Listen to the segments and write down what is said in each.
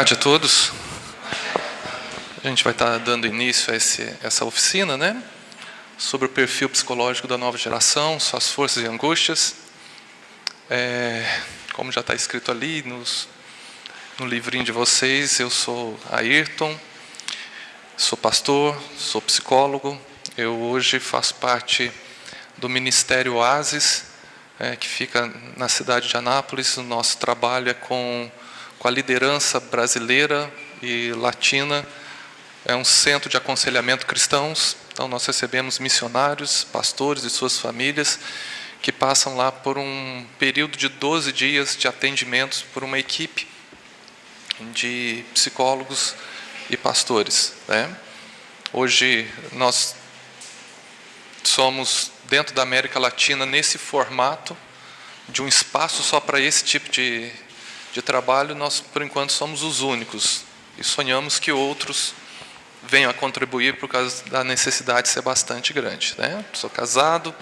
tarde a todos. A gente vai estar dando início a essa oficina, né? Sobre o perfil psicológico da nova geração, suas forças e angústias. Como já está escrito ali no livrinho de vocês, eu sou Ayrton, sou pastor, sou psicólogo. Eu hoje faço parte do Ministério Oasis, que fica na cidade de Anápolis. O nosso trabalho é com a liderança brasileira e latina. É um centro de aconselhamento cristãos. Então, nós recebemos missionários, pastores e suas famílias, que passam lá por um período de 12 dias de atendimentos por uma equipe de psicólogos e pastores, né? Hoje, nós somos, dentro da América Latina, nesse formato de um espaço só para esse tipo de trabalho. Nós, por enquanto, somos os únicos e sonhamos que outros venham a contribuir por causa da necessidade de ser bastante grande, né? Sou casado,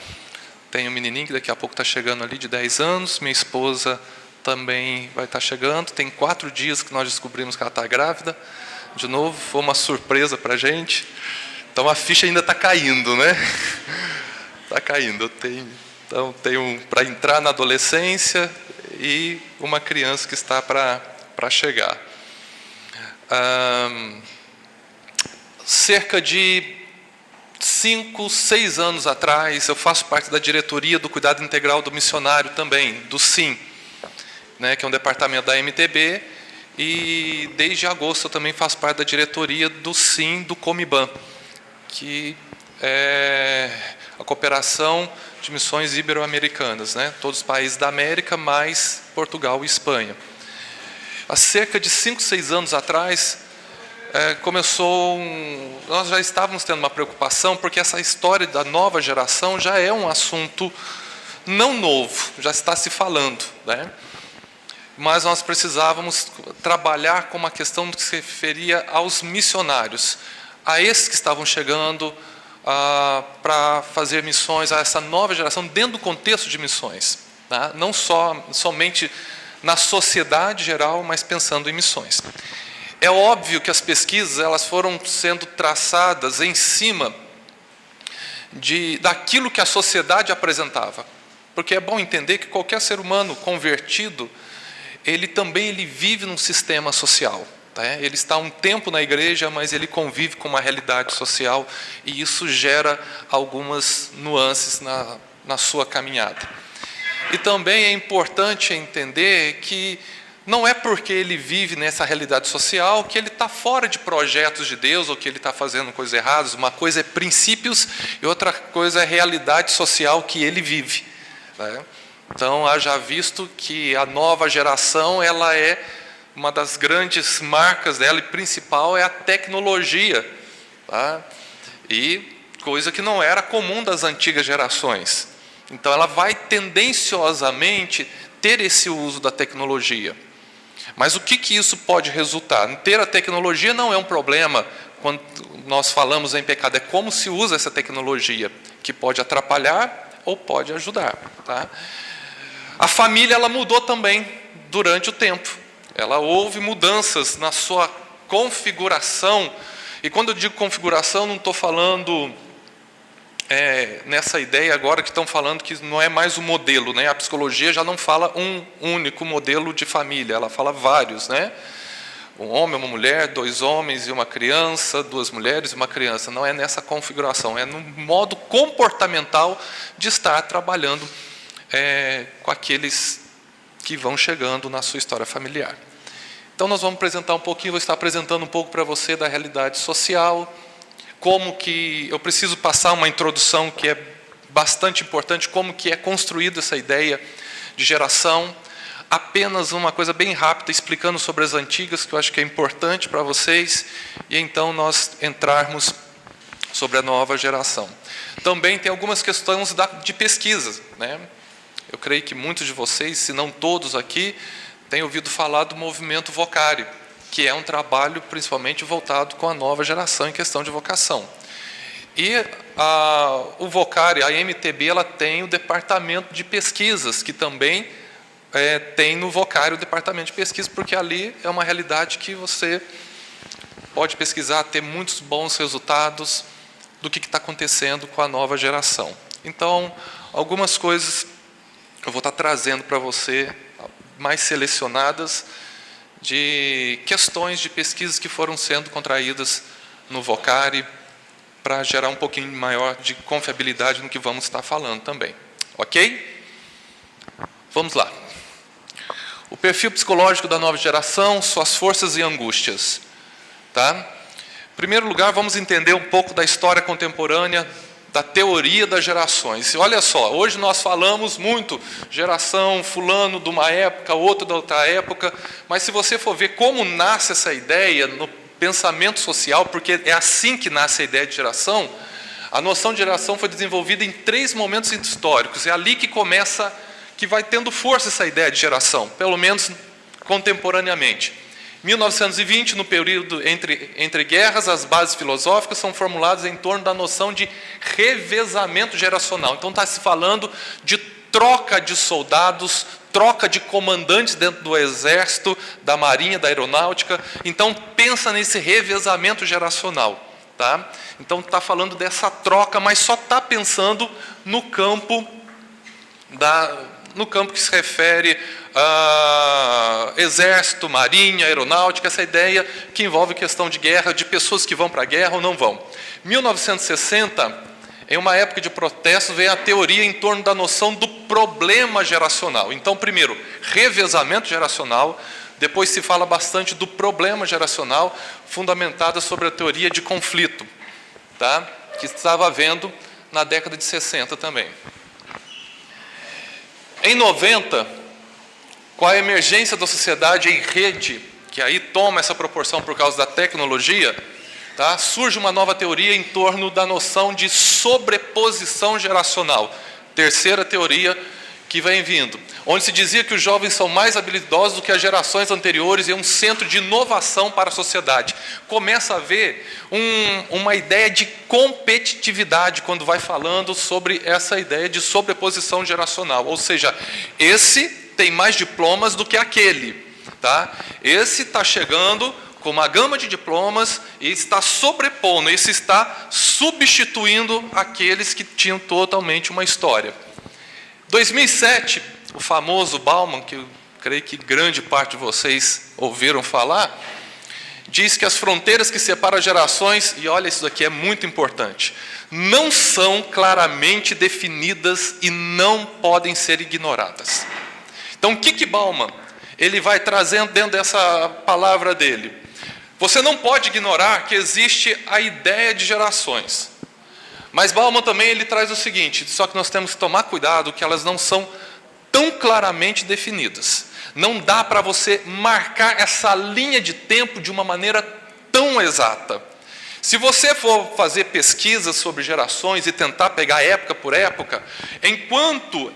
tenho um menininho que daqui a pouco está chegando ali de 10 anos, minha esposa também vai estar chegando, tem 4 dias que nós descobrimos que ela está grávida, de novo, foi uma surpresa para a gente, então a ficha ainda está caindo, né? Está caindo, então tenho para entrar na adolescência e uma criança que está para chegar. Cerca de 5, 6 anos atrás, eu faço parte da diretoria do Cuidado Integral do Missionário também, do SIM, né, que é um departamento da MTB, e desde agosto eu também faço parte da diretoria do SIM do Comiban, que é a Cooperação de Missões Ibero-Americanas, né, todos os países da América, mais Portugal e Espanha. Há cerca de 5, 6 anos atrás, nós já estávamos tendo uma preocupação, porque essa história da nova geração já é um assunto não novo, já está se falando, né? Mas nós precisávamos trabalhar com uma questão que se referia aos missionários, a esses que estavam chegando para fazer missões, a essa nova geração dentro do contexto de missões, tá? Não somente na sociedade geral, mas pensando em missões. É óbvio que as pesquisas elas foram sendo traçadas em cima daquilo que a sociedade apresentava. Porque é bom entender que qualquer ser humano convertido, ele vive num sistema social, tá? Ele está um tempo na igreja, mas ele convive com uma realidade social, e isso gera algumas nuances na sua caminhada. E também é importante entender que não é porque ele vive nessa realidade social que ele está fora de projetos de Deus ou que ele está fazendo coisas erradas. Uma coisa é princípios e outra coisa é realidade social que ele vive, né? Então, haja visto que a nova geração, ela é uma das grandes marcas dela, e principal é a tecnologia, tá? E coisa que não era comum das antigas gerações. Então, ela vai tendenciosamente ter esse uso da tecnologia. Mas o que isso pode resultar? Ter a tecnologia não é um problema quando nós falamos em pecado, é como se usa essa tecnologia, que pode atrapalhar ou pode ajudar, tá? A família ela mudou também durante o tempo. Houve mudanças na sua configuração, e quando eu digo configuração, não estou falando nessa ideia agora que estão falando que não é mais o modelo, né? A psicologia já não fala um único modelo de família, ela fala vários, né? Um homem, uma mulher, 2 homens e uma criança, 2 mulheres e uma criança. Não é nessa configuração, é no modo comportamental de estar trabalhando com aqueles que vão chegando na sua história familiar. Então nós vamos apresentar um pouquinho, vou estar apresentando um pouco para você da realidade social, como que eu preciso passar uma introdução que é bastante importante, como que é construída essa ideia de geração. Apenas uma coisa bem rápida, explicando sobre as antigas, que eu acho que é importante para vocês, e então nós entrarmos sobre a nova geração. Também tem algumas questões de pesquisa, né? Eu creio que muitos de vocês, se não todos aqui, têm ouvido falar do movimento Vocário, que é um trabalho principalmente voltado com a nova geração em questão de vocação. E o Vocário, a MTB, ela tem o departamento de pesquisas, que também tem no Vocário o departamento de pesquisa, porque ali é uma realidade que você pode pesquisar, ter muitos bons resultados do que está acontecendo com a nova geração. Então, algumas coisas eu vou estar trazendo para você, mais selecionadas, de questões de pesquisas que foram sendo contraídas no Vocari, para gerar um pouquinho maior de confiabilidade no que vamos estar falando também. Ok? Vamos lá. O perfil psicológico da nova geração, suas forças e angústias. Tá? Em primeiro lugar, vamos entender um pouco da história contemporânea, da teoria das gerações. E olha só, hoje nós falamos muito geração fulano de uma época, outro da outra época, mas se você for ver como nasce essa ideia no pensamento social, porque é assim que nasce a ideia de geração, a noção de geração foi desenvolvida em 3 momentos históricos. É ali que começa, que vai tendo força essa ideia de geração, pelo menos contemporaneamente. 1920, no período entre guerras, as bases filosóficas são formuladas em torno da noção de revezamento geracional. Então está se falando de troca de soldados, troca de comandantes dentro do exército, da marinha, da aeronáutica. Então pensa nesse revezamento geracional. Tá? Então está falando dessa troca, mas só está pensando no campo que se refere a exército, marinha, aeronáutica, essa ideia que envolve questão de guerra, de pessoas que vão para a guerra ou não vão. 1960, em uma época de protestos, veio a teoria em torno da noção do problema geracional. Então, primeiro, revezamento geracional, depois se fala bastante do problema geracional, fundamentada sobre a teoria de conflito, tá? Que estava havendo na década de 60 também. Em 90, com a emergência da sociedade em rede, que aí toma essa proporção por causa da tecnologia, tá? Surge uma nova teoria em torno da noção de sobreposição geracional. Terceira teoria que vem vindo, onde se dizia que os jovens são mais habilidosos do que as gerações anteriores e é um centro de inovação para a sociedade. Começa a haver uma ideia de competitividade quando vai falando sobre essa ideia de sobreposição geracional, ou seja, esse tem mais diplomas do que aquele. Tá? Esse está chegando com uma gama de diplomas e está sobrepondo, esse está substituindo aqueles que tinham totalmente uma história. 2007, o famoso Bauman, que eu creio que grande parte de vocês ouviram falar, diz que as fronteiras que separam gerações, e olha, isso daqui é muito importante, não são claramente definidas e não podem ser ignoradas. Então, o que Bauman ele vai trazendo dentro dessa palavra dele? Você não pode ignorar que existe a ideia de gerações. Mas Bauman também ele traz o seguinte, só que nós temos que tomar cuidado que elas não são tão claramente definidas. Não dá para você marcar essa linha de tempo de uma maneira tão exata. Se você for fazer pesquisas sobre gerações e tentar pegar época por época, enquanto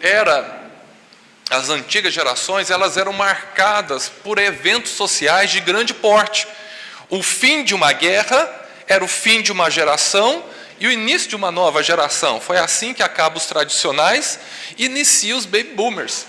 as antigas gerações, elas eram marcadas por eventos sociais de grande porte. O fim de uma guerra era o fim de uma geração e o início de uma nova geração. Foi assim que acabam os tradicionais e inicia os baby boomers.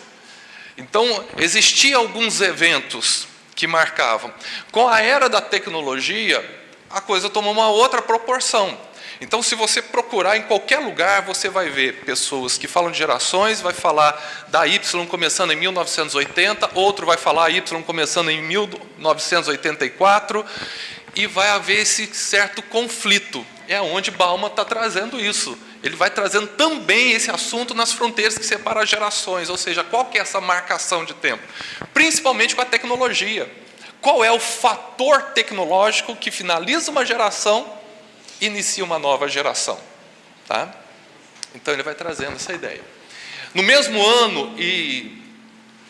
Então, existiam alguns eventos que marcavam. Com a era da tecnologia, a coisa tomou uma outra proporção. Então, se você procurar em qualquer lugar, você vai ver pessoas que falam de gerações, vai falar da Y começando em 1980, outro vai falar Y começando em 1984, e vai haver esse certo conflito. É onde Bauman está trazendo isso. Ele vai trazendo também esse assunto nas fronteiras que separam as gerações, ou seja, qual que é essa marcação de tempo? Principalmente com a tecnologia. Qual é o fator tecnológico que finaliza uma geração e inicia uma nova geração? Tá? Então ele vai trazendo essa ideia. No mesmo ano,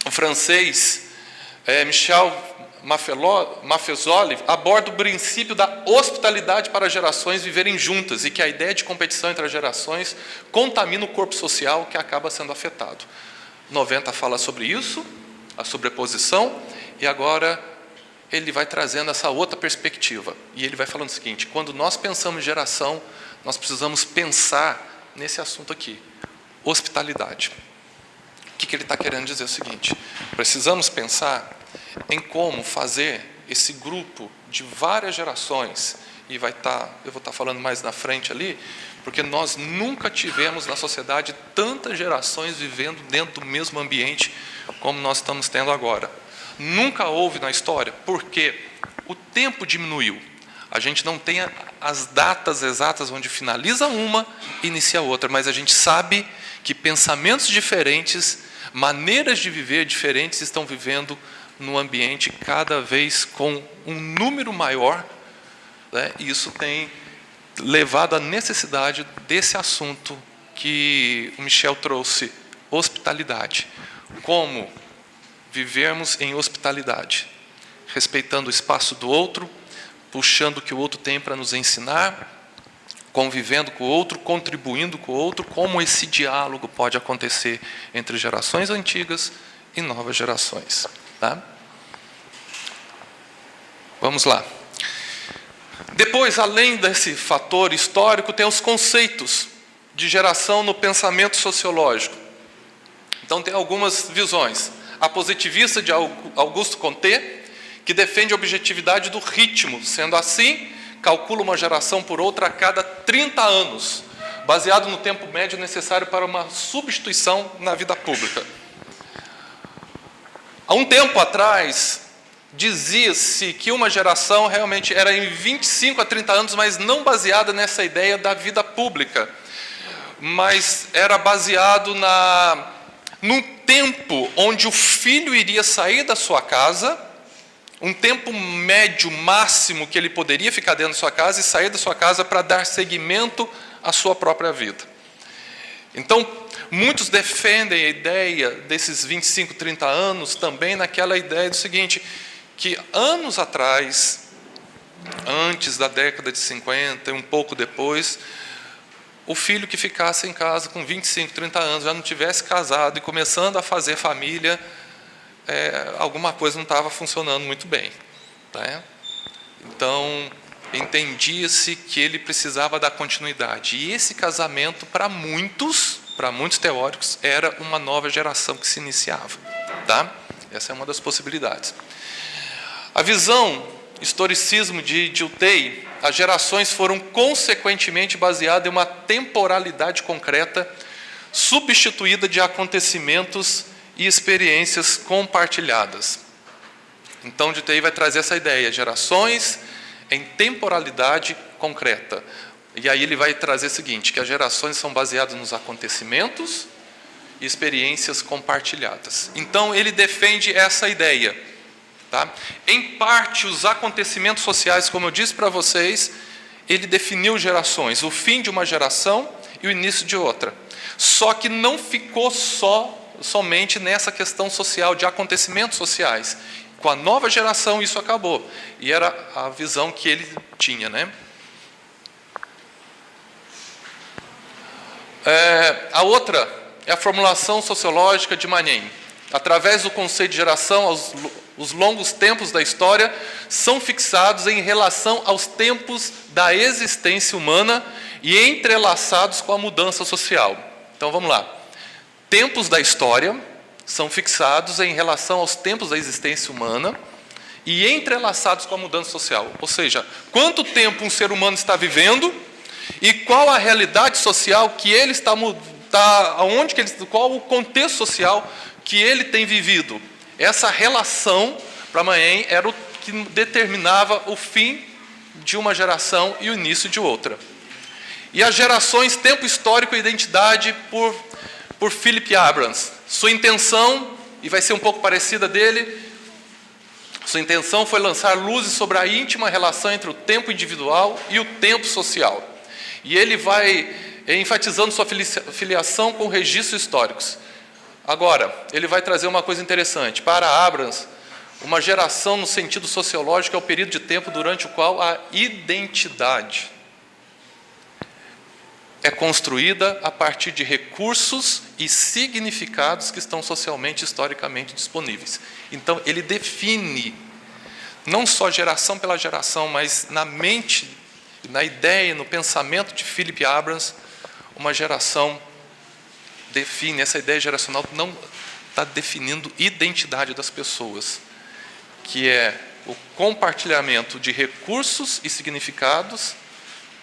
o francês Michel Maffesoli aborda o princípio da hospitalidade para as gerações viverem juntas e que a ideia de competição entre as gerações contamina o corpo social que acaba sendo afetado. 90 fala sobre isso, a sobreposição, e agora ele vai trazendo essa outra perspectiva. E ele vai falando o seguinte, quando nós pensamos em geração, nós precisamos pensar nesse assunto aqui, hospitalidade. O que ele está querendo dizer é o seguinte: precisamos pensar em como fazer esse grupo de várias gerações, e eu vou estar falando mais na frente ali, porque nós nunca tivemos na sociedade tantas gerações vivendo dentro do mesmo ambiente como nós estamos tendo agora. Nunca houve na história, porque o tempo diminuiu. A gente não tem as datas exatas onde finaliza uma e inicia outra, mas a gente sabe que pensamentos diferentes, maneiras de viver diferentes estão vivendo no ambiente cada vez com um número maior, né? E isso tem levado à necessidade desse assunto que o Michel trouxe, hospitalidade. Como vivermos em hospitalidade, respeitando o espaço do outro, puxando o que o outro tem para nos ensinar, convivendo com o outro, contribuindo com o outro, como esse diálogo pode acontecer entre gerações antigas e novas gerações. Tá? Vamos lá. Depois, além desse fator histórico, tem os conceitos de geração no pensamento sociológico. Então, tem algumas visões. A positivista de Auguste Comte, que defende a objetividade do ritmo. Sendo assim, calcula uma geração por outra a cada 30 anos, baseado no tempo médio necessário para uma substituição na vida pública. Há um tempo atrás, dizia-se que uma geração realmente era em 25 a 30 anos, mas não baseada nessa ideia da vida pública, mas era baseado num tempo onde o filho iria sair da sua casa, um tempo médio máximo que ele poderia ficar dentro da sua casa e sair da sua casa para dar seguimento à sua própria vida. Então, muitos defendem a ideia desses 25, 30 anos também naquela ideia do seguinte, que anos atrás, antes da década de 50 e um pouco depois, o filho que ficasse em casa com 25, 30 anos, já não tivesse casado e começando a fazer família, alguma coisa não estava funcionando muito bem. Tá? Então, entendia-se que ele precisava dar continuidade. E esse casamento, para muitos teóricos, era uma nova geração que se iniciava. Tá? Essa é uma das possibilidades. A visão, historicismo de Dilthey, as gerações foram consequentemente baseadas em uma temporalidade concreta, substituída de acontecimentos e experiências compartilhadas. Então, Dilthey vai trazer essa ideia, gerações em temporalidade concreta. E aí ele vai trazer o seguinte, que as gerações são baseadas nos acontecimentos e experiências compartilhadas. Então, ele defende essa ideia. Tá? Em parte, os acontecimentos sociais, como eu disse para vocês, ele definiu gerações, o fim de uma geração e o início de outra. Só que não ficou somente nessa questão social, de acontecimentos sociais. Com a nova geração isso acabou. E era a visão que ele tinha. Né? A outra é a formulação sociológica de Manin. Através do conceito de geração, os longos tempos da história são fixados em relação aos tempos da existência humana e entrelaçados com a mudança social. Então, vamos lá. Tempos da história são fixados em relação aos tempos da existência humana e entrelaçados com a mudança social. Ou seja, quanto tempo um ser humano está vivendo e qual a realidade social que ele qual o contexto social que ele tem vivido. Essa relação, para Manin, era o que determinava o fim de uma geração e o início de outra. E as gerações, tempo histórico e identidade, por Philip Abrams. Sua intenção, e vai ser um pouco parecida dele, sua intenção foi lançar luzes sobre a íntima relação entre o tempo individual e o tempo social. E ele vai enfatizando sua filiação com registros históricos. Agora, ele vai trazer uma coisa interessante. Para Abrams, uma geração no sentido sociológico é o período de tempo durante o qual a identidade é construída a partir de recursos e significados que estão socialmente e historicamente disponíveis. Então, ele define, não só geração pela geração, mas na mente, na ideia, no pensamento de Philip Abrams, uma geração define, essa ideia geracional não está definindo identidade das pessoas, que é o compartilhamento de recursos e significados,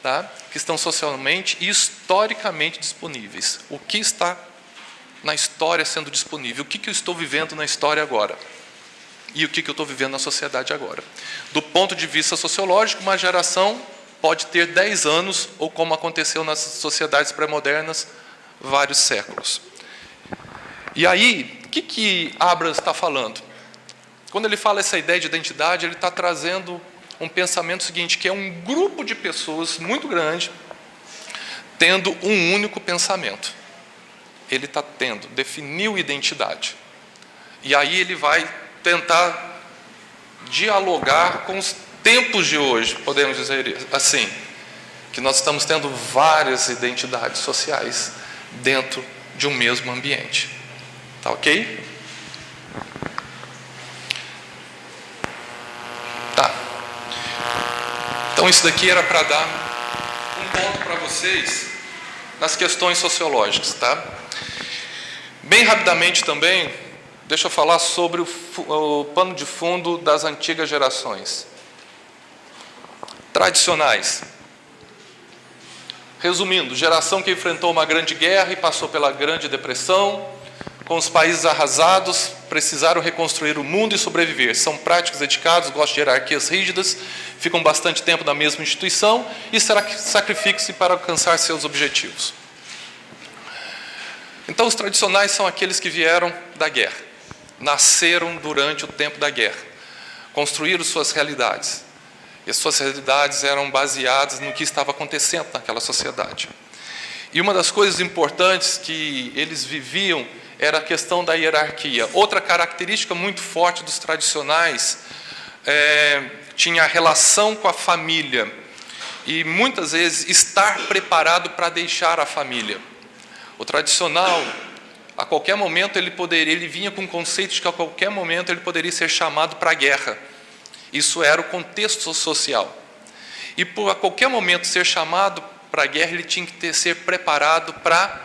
tá, que estão socialmente e historicamente disponíveis. O que está na história sendo disponível? O que eu estou vivendo na história agora? E o que eu estou vivendo na sociedade agora? Do ponto de vista sociológico, uma geração pode ter 10 anos, ou como aconteceu nas sociedades pré-modernas, vários séculos. E aí, o que Abrams está falando? Quando ele fala essa ideia de identidade, ele está trazendo um pensamento seguinte, que é um grupo de pessoas muito grande, tendo um único pensamento. Ele está definiu identidade. E aí ele vai tentar dialogar com os tempos de hoje, podemos dizer assim, que nós estamos tendo várias identidades sociais dentro de um mesmo ambiente. Tá ok? Tá. Então isso daqui era para dar um ponto para vocês nas questões sociológicas, tá? Bem rapidamente também, deixa eu falar sobre o pano de fundo das antigas gerações. Tradicionais. Resumindo, geração que enfrentou uma grande guerra e passou pela Grande Depressão, com os países arrasados, precisaram reconstruir o mundo e sobreviver. São práticos dedicados, gostam de hierarquias rígidas, ficam bastante tempo na mesma instituição e sacrificam-se para alcançar seus objetivos. Então, os tradicionais são aqueles que vieram da guerra, nasceram durante o tempo da guerra, construíram suas realidades. E as suas realidades eram baseadas no que estava acontecendo naquela sociedade. E uma das coisas importantes que eles viviam era a questão da hierarquia. Outra característica muito forte dos tradicionais tinha a relação com a família. E muitas vezes estar preparado para deixar a família. O tradicional, a qualquer momento ele vinha com o conceito de que a qualquer momento ele poderia ser chamado para a guerra. Isso era o contexto social. E por a qualquer momento ser chamado para a guerra, ele tinha que ser preparado para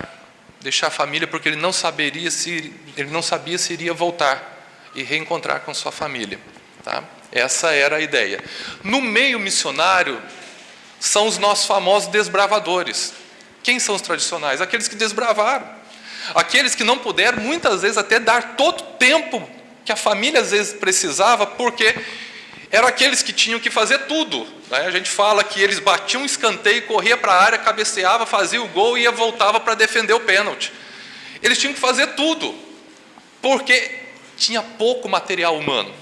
deixar a família, porque ele não sabia se iria voltar e reencontrar com sua família. Tá? Essa era a ideia. No meio missionário, são os nossos famosos desbravadores. Quem são os tradicionais? Aqueles que desbravaram. Aqueles que não puderam, muitas vezes, até dar todo o tempo que a família, às vezes, precisava, porque eram aqueles que tinham que fazer tudo. Né? A gente fala que eles batiam um escanteio, corria para a área, cabeceava, fazia o gol e voltava para defender o pênalti. Eles tinham que fazer tudo, porque tinha pouco material humano.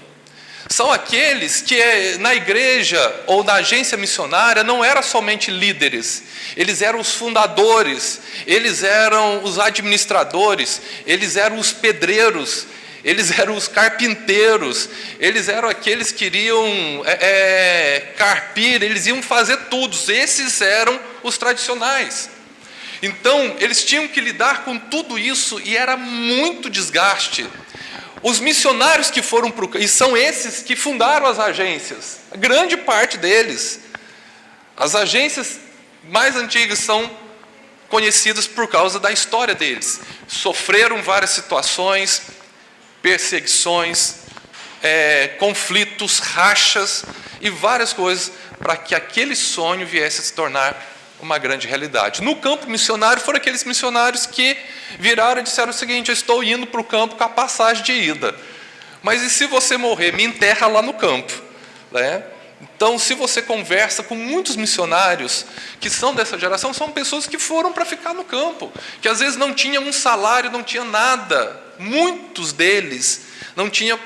São aqueles que na igreja ou na agência missionária não eram somente líderes, eles eram os fundadores, eles eram os administradores, eles eram os pedreiros, eles eram os carpinteiros, eles eram aqueles que iriam carpir, eles iam fazer tudo. Esses eram os tradicionais. Então, eles tinham que lidar com tudo isso e era muito desgaste. Os missionários que foram para e são esses que fundaram as agências, a grande parte deles. As agências mais antigas são conhecidas por causa da história deles. Sofreram várias situações, perseguições, conflitos, rachas e várias coisas para que aquele sonho viesse a se tornar uma grande realidade. No campo missionário foram aqueles missionários que viraram e disseram o seguinte: eu estou indo para o campo com a passagem de ida, mas e se você morrer, me enterra lá no campo, né? Então, se você conversa com muitos missionários que são dessa geração, são pessoas que foram para ficar no campo, que às vezes não tinham um salário, não tinham nada. Muitos deles não tinham,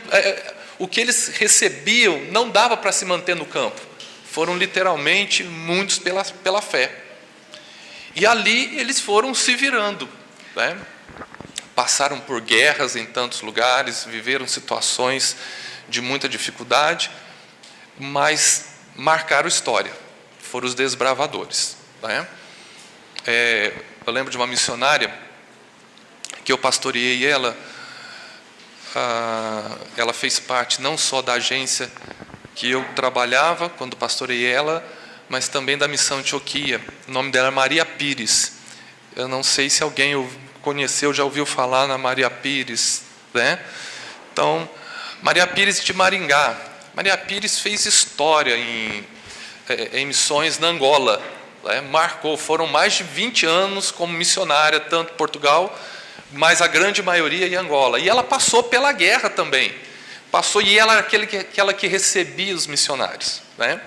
o que eles recebiam não dava para se manter no campo. Foram literalmente muitos pela fé. E ali eles foram se virando, né? Passaram por guerras em tantos lugares, viveram situações de muita dificuldade, mas marcaram história. Foram os desbravadores, né? Eu lembro de uma missionária que eu pastoreei ela fez parte não só da agência que eu trabalhava quando pastoreei ela, mas também da missão Antioquia. O nome dela é Maria Pires. Eu não sei se alguém conheceu, já ouviu falar na Maria Pires, né? Então, Maria Pires de Maringá. Maria Pires fez história em missões na Angola, né? Marcou, foram mais de 20 anos como missionária, tanto em Portugal, mas a grande maioria em Angola. E ela passou pela guerra também. Passou, e ela era aquela que recebia os missionários, né?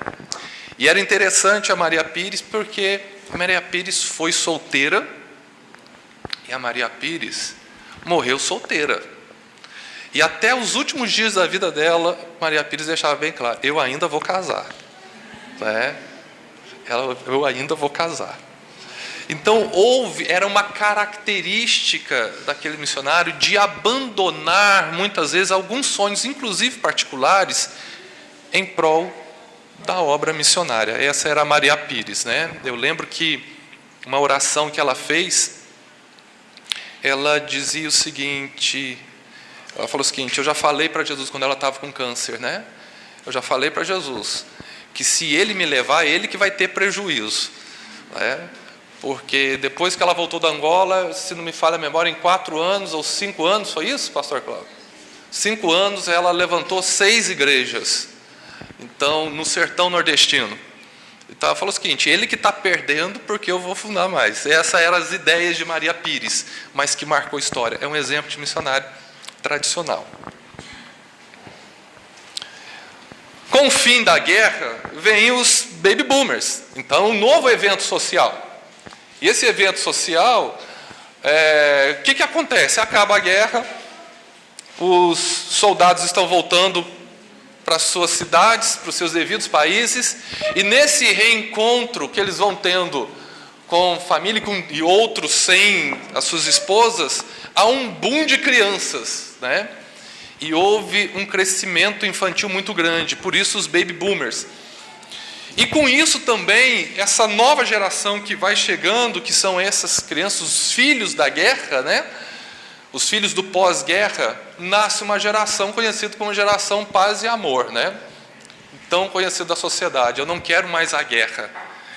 E era interessante a Maria Pires, porque a Maria Pires foi solteira, e a Maria Pires morreu solteira. E até os últimos dias da vida dela, Maria Pires deixava bem claro: eu ainda vou casar. Né? Eu ainda vou casar. Então, era uma característica daquele missionário de abandonar, muitas vezes, alguns sonhos, inclusive particulares, em prol da obra missionária. Essa era a Maria Pires, né? Eu lembro que uma oração que ela fez, ela dizia o seguinte, ela falou o seguinte: eu já falei para Jesus quando ela estava com câncer, né? Eu já falei para Jesus que se Ele me levar, Ele que vai ter prejuízo, né? Porque depois que ela voltou da Angola, se não me falha a memória, em 4 anos ou 5 anos, foi isso, pastor Cláudio? 5 anos ela levantou 6 igrejas, então, no sertão nordestino. Então ela falou o seguinte: ele que está perdendo, porque eu vou fundar mais. Essas eram as ideias de Maria Pires, mas que marcou história. É um exemplo de missionário tradicional. Com o fim da guerra, vêm os baby boomers. Então, um novo evento social. E esse evento social, o que acontece? Acaba a guerra, os soldados estão voltando para as suas cidades, para os seus devidos países, e nesse reencontro que eles vão tendo com família e outros sem as suas esposas, há um boom de crianças, né? E houve um crescimento infantil muito grande, por isso os baby boomers. E com isso também, essa nova geração que vai chegando, que são essas crianças, os filhos da guerra, né? Os filhos do pós-guerra, nasce uma geração conhecida como geração paz e amor, né? Tão conhecida da sociedade. Eu não quero mais a guerra,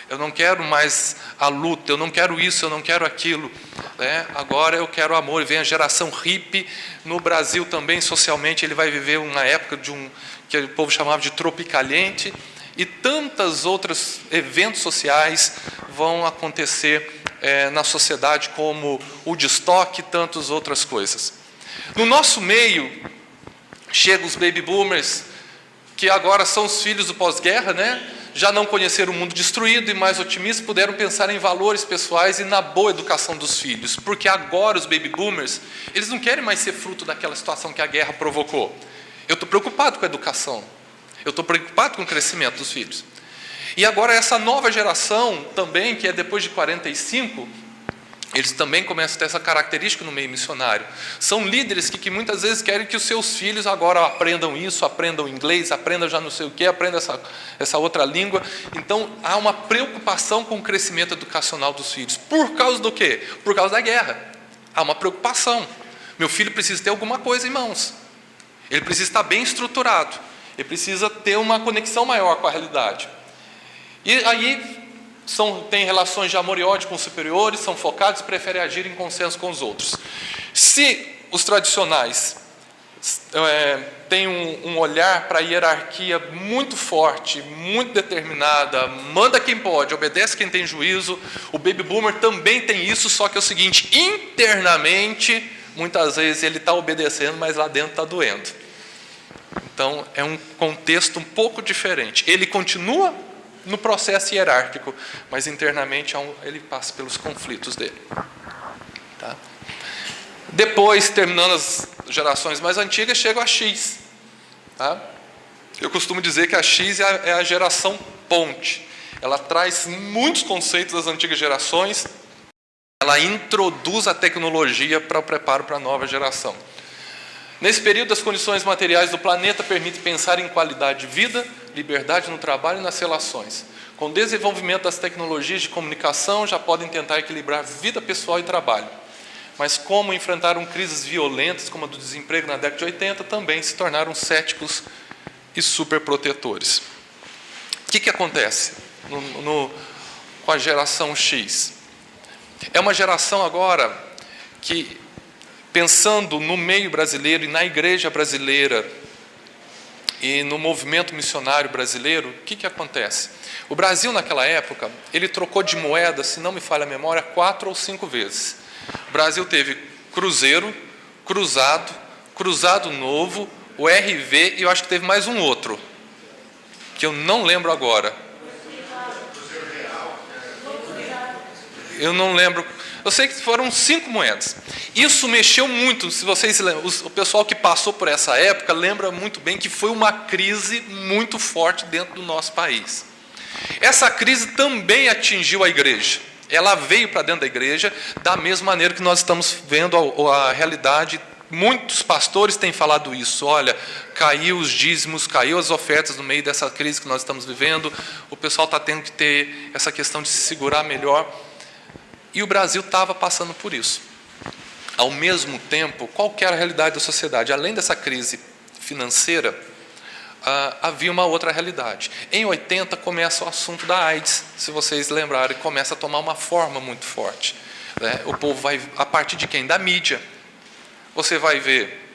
eu não quero mais a luta, eu não quero isso, eu não quero aquilo, né? Agora eu quero amor. E vem a geração hippie. No Brasil também, socialmente, ele vai viver uma época que o povo chamava de tropicaliente, e tantos outros eventos sociais vão acontecer na sociedade, como o Woodstock e tantas outras coisas. No nosso meio, chegam os baby boomers, que agora são os filhos do pós-guerra, né? Já não conheceram o mundo destruído e mais otimistas, puderam pensar em valores pessoais e na boa educação dos filhos, porque agora os baby boomers, eles não querem mais ser fruto daquela situação que a guerra provocou. Eu estou preocupado com a educação, eu estou preocupado com o crescimento dos filhos. E agora essa nova geração também, que é depois de 45, eles também começam a ter essa característica no meio missionário. São líderes que muitas vezes querem que os seus filhos agora aprendam isso, aprendam inglês, aprendam já não sei o quê, aprendam essa outra língua. Então, há uma preocupação com o crescimento educacional dos filhos. Por causa do quê? Por causa da guerra. Há uma preocupação. Meu filho precisa ter alguma coisa em mãos. Ele precisa estar bem estruturado. Ele precisa ter uma conexão maior com a realidade. E aí tem relações de amor e ódio com os superiores, são focados e preferem agir em consenso com os outros. Se os tradicionais têm um olhar para a hierarquia muito forte, muito determinada, manda quem pode, obedece quem tem juízo, o baby boomer também tem isso, só que é o seguinte: internamente, muitas vezes ele está obedecendo, mas lá dentro está doendo. Então, é um contexto um pouco diferente. Ele continua no processo hierárquico, mas internamente ele passa pelos conflitos dele. Tá? Depois, terminando as gerações mais antigas, chega a X. Tá? Eu costumo dizer que a X é a geração ponte. Ela traz muitos conceitos das antigas gerações, ela introduz a tecnologia para o preparo para a nova geração. Nesse período, as condições materiais do planeta permitem pensar em qualidade de vida, liberdade no trabalho e nas relações. Com o desenvolvimento das tecnologias de comunicação, já podem tentar equilibrar vida pessoal e trabalho. Mas como enfrentaram crises violentas, como a do desemprego na década de 80, também se tornaram céticos e superprotetores. O que acontece com a geração X? É uma geração agora que, pensando no meio brasileiro e na igreja brasileira e no movimento missionário brasileiro, o que acontece? O Brasil, naquela época, ele trocou de moeda, se não me falha a memória, 4 ou 5 vezes. O Brasil teve cruzeiro, cruzado, cruzado novo, o RV, e eu acho que teve mais um outro, que eu não lembro agora. Eu não lembro. Eu sei que foram 5 moedas. Isso mexeu muito. Se vocês lembram, o pessoal que passou por essa época lembra muito bem que foi uma crise muito forte dentro do nosso país. Essa crise também atingiu a igreja. Ela veio para dentro da igreja da mesma maneira que nós estamos vendo a realidade. Muitos pastores têm falado isso. Olha, caiu os dízimos, caiu as ofertas no meio dessa crise que nós estamos vivendo. O pessoal está tendo que ter essa questão de se segurar melhor. E o Brasil estava passando por isso. Ao mesmo tempo, qual que era a realidade da sociedade? Além dessa crise financeira, havia uma outra realidade. Em 80 começa o assunto da AIDS, se vocês lembrarem, começa a tomar uma forma muito forte. Né? O povo vai, a partir de quem? Da mídia. Você vai ver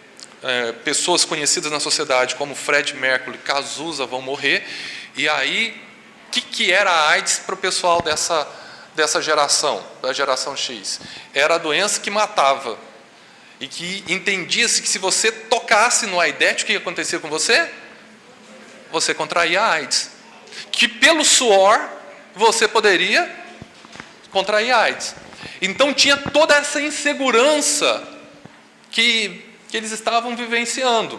pessoas conhecidas na sociedade como Fred Mercury, Cazuza vão morrer, e aí, o que era a AIDS para o pessoal dessa geração, da geração X? Era a doença que matava, e que entendia-se que se você tocasse no aidete, o que acontecia com você? Você contraía a AIDS. Que pelo suor, você poderia contrair a AIDS. Então tinha toda essa insegurança que eles estavam vivenciando.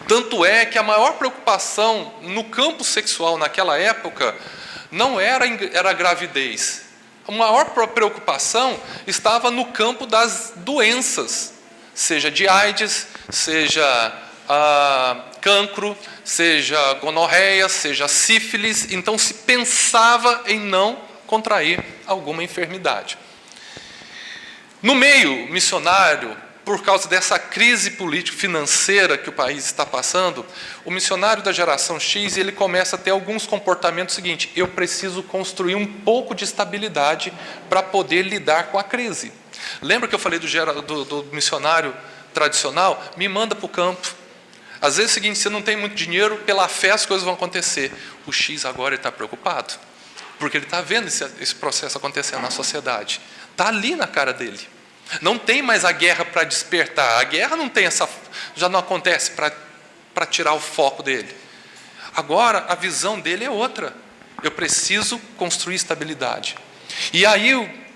Tanto é que a maior preocupação no campo sexual naquela época não era a gravidez. A maior preocupação estava no campo das doenças, seja de AIDS, seja cancro, seja gonorreia, seja sífilis. Então se pensava em não contrair alguma enfermidade. No meio missionário, por causa dessa crise político-financeira que o país está passando, o missionário da geração X, ele começa a ter alguns comportamentos seguintes: eu preciso construir um pouco de estabilidade para poder lidar com a crise. Lembra que eu falei do missionário tradicional? Me manda para o campo. Às vezes é o seguinte: você não tem muito dinheiro, pela fé as coisas vão acontecer. O X agora está preocupado, porque ele está vendo esse processo acontecendo na sociedade. Está ali na cara dele. Não tem mais a guerra para despertar. A guerra não tem já não acontece para tirar o foco dele. Agora a visão dele é outra. Eu preciso construir estabilidade. E aí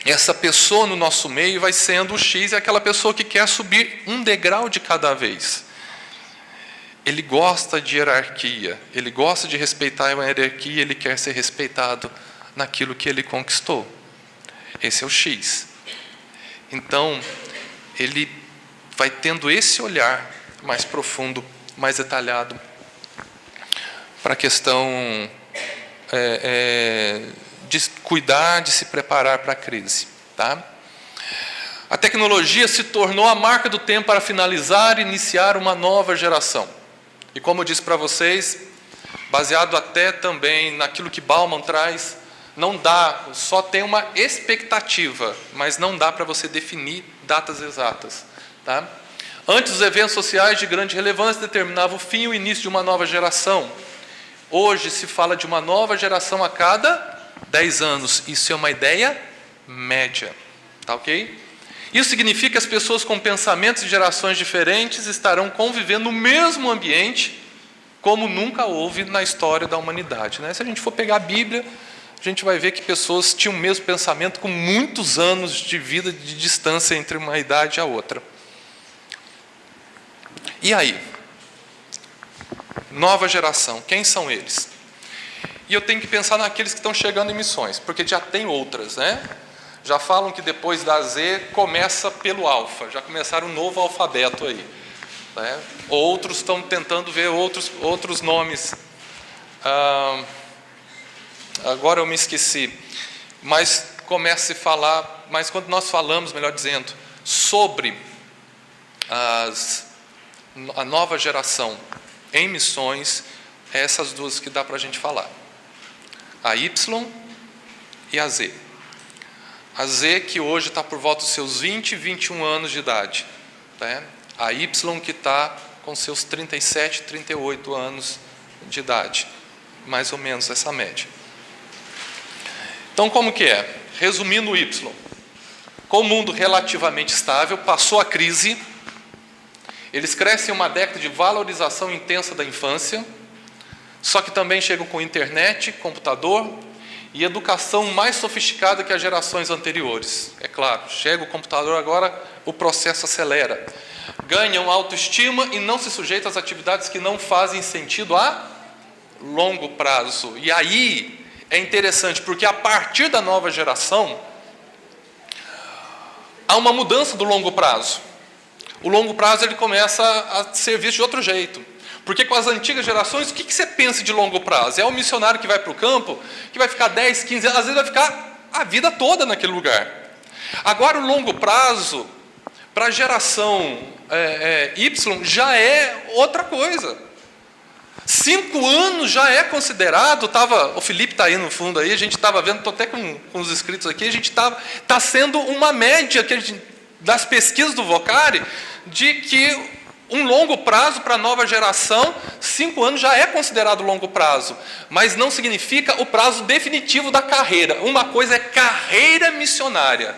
essa pessoa no nosso meio vai sendo o X, é aquela pessoa que quer subir um degrau de cada vez. Ele gosta de hierarquia, ele gosta de respeitar uma hierarquia, ele quer ser respeitado naquilo que ele conquistou. Esse é o X. Então, ele vai tendo esse olhar mais profundo, mais detalhado para a questão de cuidar, de se preparar para a crise. Tá? A tecnologia se tornou a marca do tempo para finalizar e iniciar uma nova geração. E como eu disse para vocês, baseado até também naquilo que Bauman traz, não dá, só tem uma expectativa, mas não dá para você definir datas exatas. Tá? Antes, os eventos sociais de grande relevância determinavam o fim e o início de uma nova geração. Hoje se fala de uma nova geração a cada 10 anos. Isso é uma ideia média. Tá ok? Isso significa que as pessoas com pensamentos de gerações diferentes estarão convivendo no mesmo ambiente como nunca houve na história da humanidade. Né? Se a gente for pegar a Bíblia, a gente vai ver que pessoas tinham o mesmo pensamento com muitos anos de vida, de distância entre uma idade e a outra. E aí? Nova geração, quem são eles? E eu tenho que pensar naqueles que estão chegando em missões, porque já tem outras, né? Já falam que depois da Z começa pelo alfa, já começaram um novo alfabeto aí. Né? Outros estão tentando ver outros nomes. Agora eu me esqueci, mas começa a se falar, mas quando nós falamos, melhor dizendo, sobre a nova geração em missões, essas duas que dá para a gente falar, a Y e a Z. A Z, que hoje está por volta dos seus 20, 21 anos de idade. Né? A Y, que está com seus 37, 38 anos de idade. Mais ou menos essa média. Então, como que é? Resumindo o Y. Com o mundo relativamente estável, passou a crise. Eles crescem uma década de valorização intensa da infância, só que também chegam com internet, computador e educação mais sofisticada que as gerações anteriores. É claro, chega o computador agora, o processo acelera. Ganham autoestima e não se sujeitam às atividades que não fazem sentido a longo prazo. E aí é interessante, porque a partir da nova geração, há uma mudança do longo prazo. O longo prazo ele começa a ser visto de outro jeito. Porque com as antigas gerações, o que você pensa de longo prazo? É o missionário que vai para o campo, que vai ficar 10, 15 anos, às vezes vai ficar a vida toda naquele lugar. Agora o longo prazo, para a geração Y, já é outra coisa. 5 anos já é considerado, o Felipe está aí no fundo, aí, a gente estava vendo, estou até com os inscritos aqui, a gente está sendo uma média das pesquisas do Vocari, de que um longo prazo para a nova geração, 5 anos já é considerado longo prazo, mas não significa o prazo definitivo da carreira. Uma coisa é carreira missionária,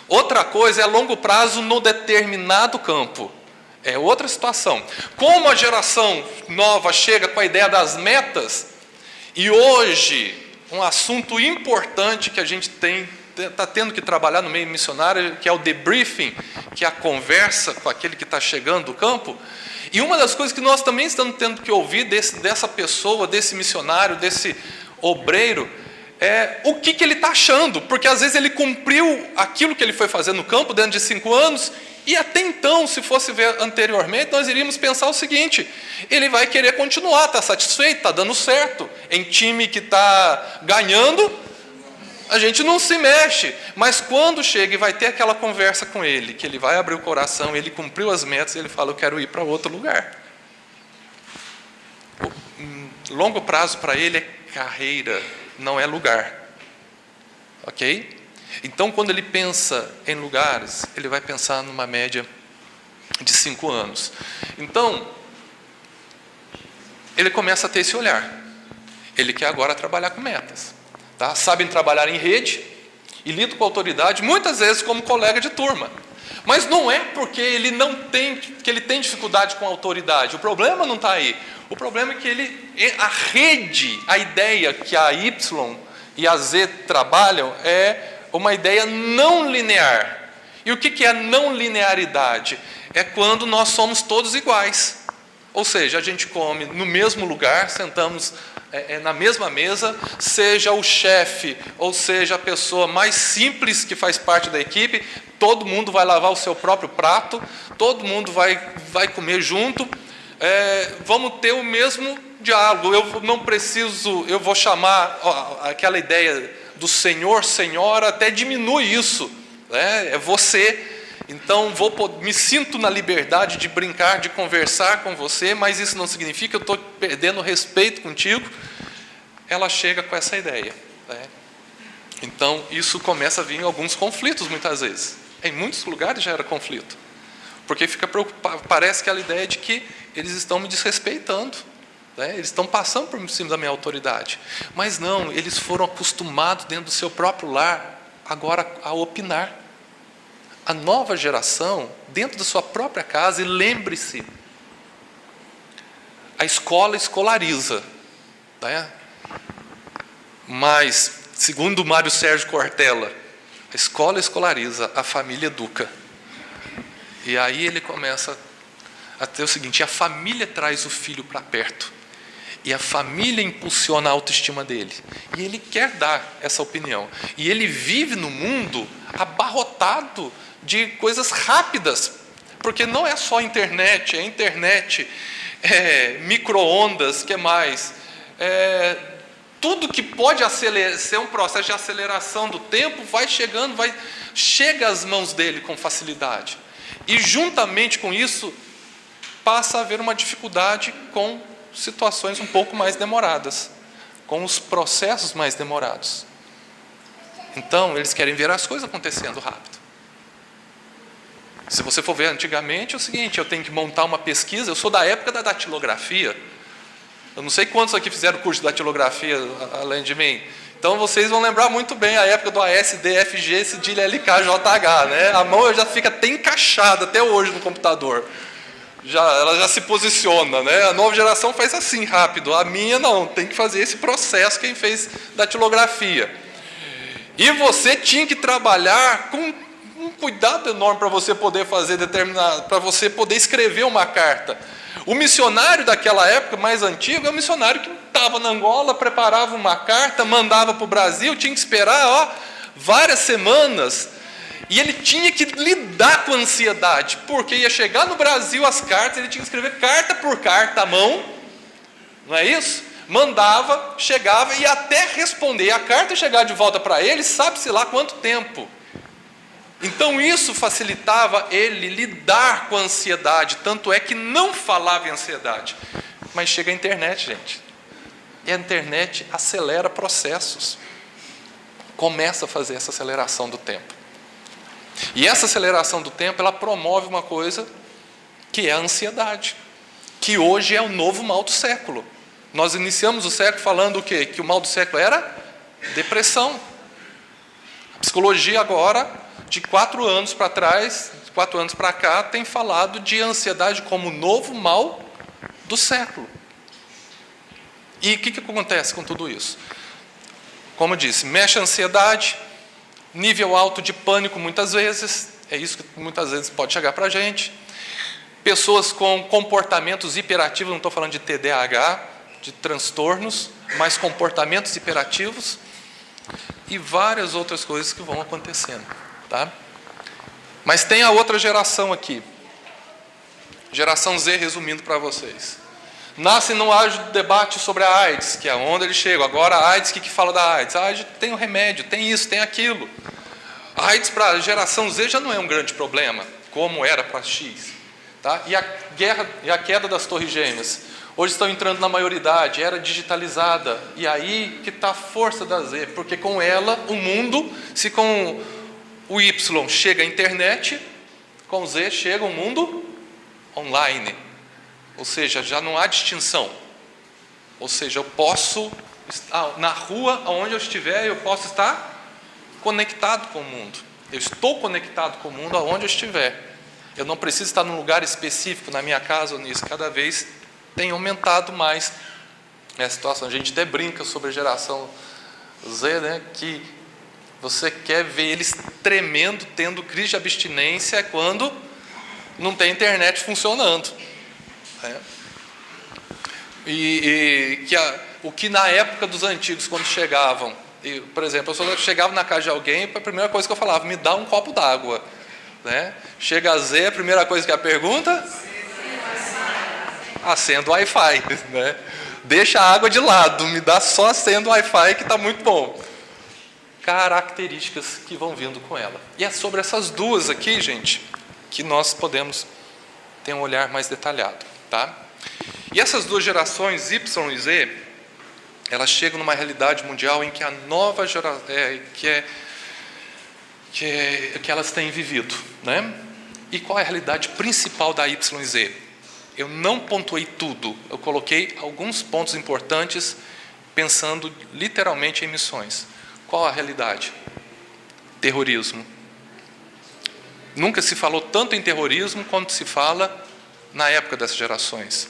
outra coisa é longo prazo no determinado campo. É outra situação. Como a geração nova chega com a ideia das metas, e hoje, um assunto importante que a gente está tendo que trabalhar no meio missionário, que é o debriefing, que é a conversa com aquele que está chegando do campo, e uma das coisas que nós também estamos tendo que ouvir dessa pessoa, desse missionário, desse obreiro, é o que ele está achando, porque às vezes ele cumpriu aquilo que ele foi fazer no campo dentro de 5 anos, e até então, se fosse ver anteriormente, nós iríamos pensar o seguinte: ele vai querer continuar, está satisfeito, está dando certo, em time que está ganhando, a gente não se mexe, mas quando chega e vai ter aquela conversa com ele, que ele vai abrir o coração, ele cumpriu as metas, ele fala: eu quero ir para outro lugar. O longo prazo para ele é carreira, não é lugar. Ok? Então, quando ele pensa em lugares, ele vai pensar numa média de 5 anos. Então, ele começa a ter esse olhar. Ele quer agora trabalhar com metas. Tá? Sabem trabalhar em rede e lidam com autoridade, muitas vezes como colega de turma. Mas não é porque ele tem dificuldade com a autoridade. O problema não está aí. O problema é que a rede, a ideia que a Y e a Z trabalham é uma ideia não linear. E o que é a não linearidade? É quando nós somos todos iguais. Ou seja, a gente come no mesmo lugar, sentamos na mesma mesa, seja o chefe, ou seja a pessoa mais simples que faz parte da equipe, todo mundo vai lavar o seu próprio prato, todo mundo vai comer junto, vamos ter o mesmo diálogo. Eu vou chamar aquela ideia do senhor, senhora, até diminui isso, né? É você. Então, me sinto na liberdade de brincar, de conversar com você, mas isso não significa que eu estou perdendo respeito contigo. Ela chega com essa ideia. Né? Então, isso começa a vir em alguns conflitos, muitas vezes. Em muitos lugares já era conflito. Porque fica preocupado, parece aquela ideia de que eles estão me desrespeitando. Né? Eles estão passando por cima da minha autoridade. Mas não, eles foram acostumados dentro do seu próprio lar, agora a opinar. A nova geração, dentro da sua própria casa, e lembre-se, a escola escolariza, né? Mas, segundo Mário Sérgio Cortella, a escola escolariza, a família educa. E aí ele começa a ter o seguinte: a família traz o filho para perto, e a família impulsiona a autoestima dele, e ele quer dar essa opinião, e ele vive no mundo abarrotado de coisas rápidas, porque não é só internet, micro-ondas, que mais? Tudo que pode ser um processo de aceleração do tempo, chega às mãos dele com facilidade. E juntamente com isso, passa a haver uma dificuldade com situações um pouco mais demoradas, com os processos mais demorados. Então, eles querem ver as coisas acontecendo rápido. Se você for ver antigamente, é o seguinte, eu tenho que montar uma pesquisa, eu sou da época da datilografia. Eu não sei quantos aqui fizeram curso de datilografia além de mim. Então, vocês vão lembrar muito bem a época do ASDFG, cedilha LKJH, né? A mão já fica até encaixada, até hoje no computador. Ela já se posiciona, né? A nova geração faz assim, rápido. A minha não, tem que fazer esse processo quem fez datilografia. E você tinha que trabalhar com um cuidado enorme para você poder fazer para você poder escrever uma carta. O missionário daquela época mais antigo é o missionário que estava na Angola, preparava uma carta, mandava para o Brasil, tinha que esperar várias semanas, e ele tinha que lidar com a ansiedade, porque ia chegar no Brasil as cartas, ele tinha que escrever carta por carta à mão, não é isso? Mandava, chegava, e até responder a carta chegar de volta para ele, sabe-se lá quanto tempo. Então isso facilitava ele lidar com a ansiedade, tanto é que não falava em ansiedade. Mas chega a internet, gente. E a internet acelera processos. Começa a fazer essa aceleração do tempo. E essa aceleração do tempo, ela promove uma coisa que é a ansiedade, que hoje é o novo mal do século. Nós iniciamos o século falando o quê? Que o mal do século era depressão. A psicologia agora, de 4 anos para trás, 4 anos para cá, tem falado de ansiedade como o novo mal do século. E o que acontece com tudo isso? Como eu disse, mexe a ansiedade, nível alto de pânico muitas vezes, é isso que muitas vezes pode chegar para a gente. Pessoas com comportamentos hiperativos, não estou falando de TDAH, de transtornos, mas comportamentos hiperativos e várias outras coisas que vão acontecendo. Tá? Mas tem a outra geração aqui, geração Z, resumindo para vocês. Nasce no auge do debate sobre a AIDS, que é onde eles chegam. Agora a AIDS, o que fala da AIDS? A AIDS tem o remédio, tem isso, tem aquilo. A AIDS para a geração Z já não é um grande problema, como era para X. Tá? E a guerra e a queda das torres gêmeas. Hoje estão entrando na maioridade, era digitalizada. E aí que está a força da Z, porque com ela o mundo, se com o Y chega a internet, com o Z chega o mundo online. Ou seja, já não há distinção. Ou seja, eu posso, na rua, onde eu estiver, eu posso estar conectado com o mundo. Eu estou conectado com o mundo aonde eu estiver. Eu não preciso estar num lugar específico, na minha casa ou nisso. Cada vez tem aumentado mais essa situação. A gente até brinca sobre a geração Z, né, que você quer ver eles tremendo, tendo crise de abstinência quando não tem internet funcionando. Né? O que na época dos antigos, quando chegavam, por exemplo, eu chegava na casa de alguém, a primeira coisa que eu falava, me dá um copo d'água. Né? Chega a Z, a primeira coisa que ela pergunta, acenda o Wi-Fi. Né? Deixa a água de lado, me dá só acenda o Wi-Fi que está muito bom. Características que vão vindo com ela. E é sobre essas duas aqui, gente, que nós podemos ter um olhar mais detalhado. Tá? E essas duas gerações, Y e Z, elas chegam numa realidade mundial em que a nova geração, que elas têm vivido. Né? E qual é a realidade principal da Y e Z? Eu não pontuei tudo, eu coloquei alguns pontos importantes, pensando literalmente em missões. Qual a realidade? Terrorismo. Nunca se falou tanto em terrorismo quanto se fala na época dessas gerações.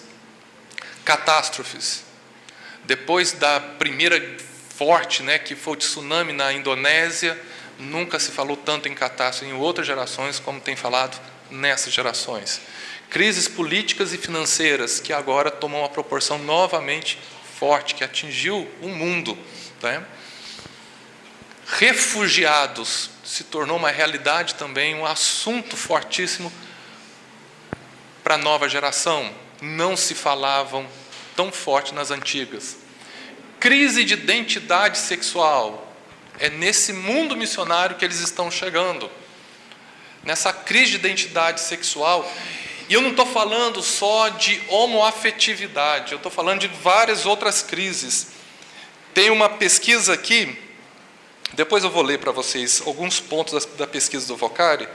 Catástrofes. Depois da primeira forte, né, que foi o tsunami na Indonésia, nunca se falou tanto em catástrofe em outras gerações como tem falado nessas gerações. Crises políticas e financeiras que agora tomam uma proporção novamente forte, que atingiu o mundo. Né? Refugiados se tornou uma realidade também, um assunto fortíssimo para a nova geração. Não se falavam tão forte nas antigas. Crise de identidade sexual. É nesse mundo missionário que eles estão chegando. Nessa crise de identidade sexual. E eu não estou falando só de homoafetividade, eu estou falando de várias outras crises. Tem uma pesquisa aqui, Depois eu vou ler para vocês alguns pontos da pesquisa do Vocari,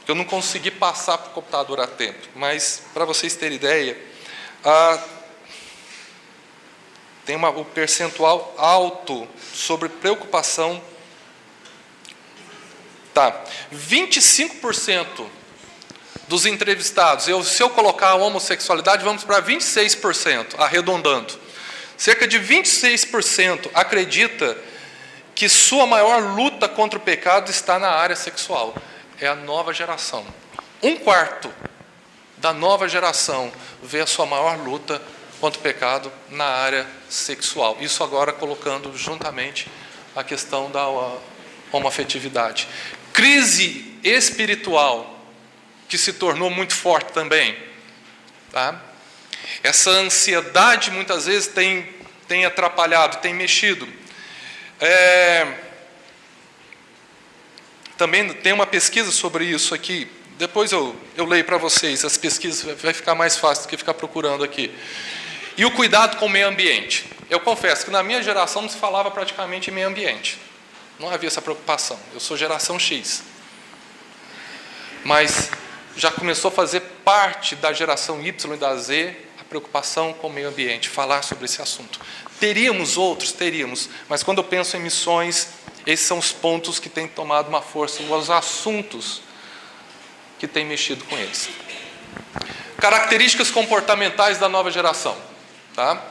que eu não consegui passar para o computador a tempo, mas para vocês terem ideia, tem um percentual alto sobre preocupação. 25% dos entrevistados, se eu colocar a homossexualidade, vamos para 26%, arredondando. Cerca de 26% acredita que sua maior luta contra o pecado está na área sexual. É a nova geração. 1/4 da nova geração vê a sua maior luta contra o pecado na área sexual. Isso agora colocando juntamente a questão da homoafetividade. Crise espiritual, que se tornou muito forte também. Tá? Essa ansiedade muitas vezes tem atrapalhado, tem mexido. Também tem uma pesquisa sobre isso aqui. Depois eu leio para vocês as pesquisas, vai ficar mais fácil do que ficar procurando aqui. E o cuidado com o meio ambiente. Eu confesso que na minha geração não se falava praticamente em meio ambiente. Não havia essa preocupação. Eu sou geração X. Mas já começou a fazer parte da geração Y e da Z a preocupação com o meio ambiente, falar sobre esse assunto. Teríamos outros? Teríamos. Mas quando eu penso em missões, esses são os pontos que têm tomado uma força, os assuntos que têm mexido com eles. Características comportamentais da nova geração. Tá?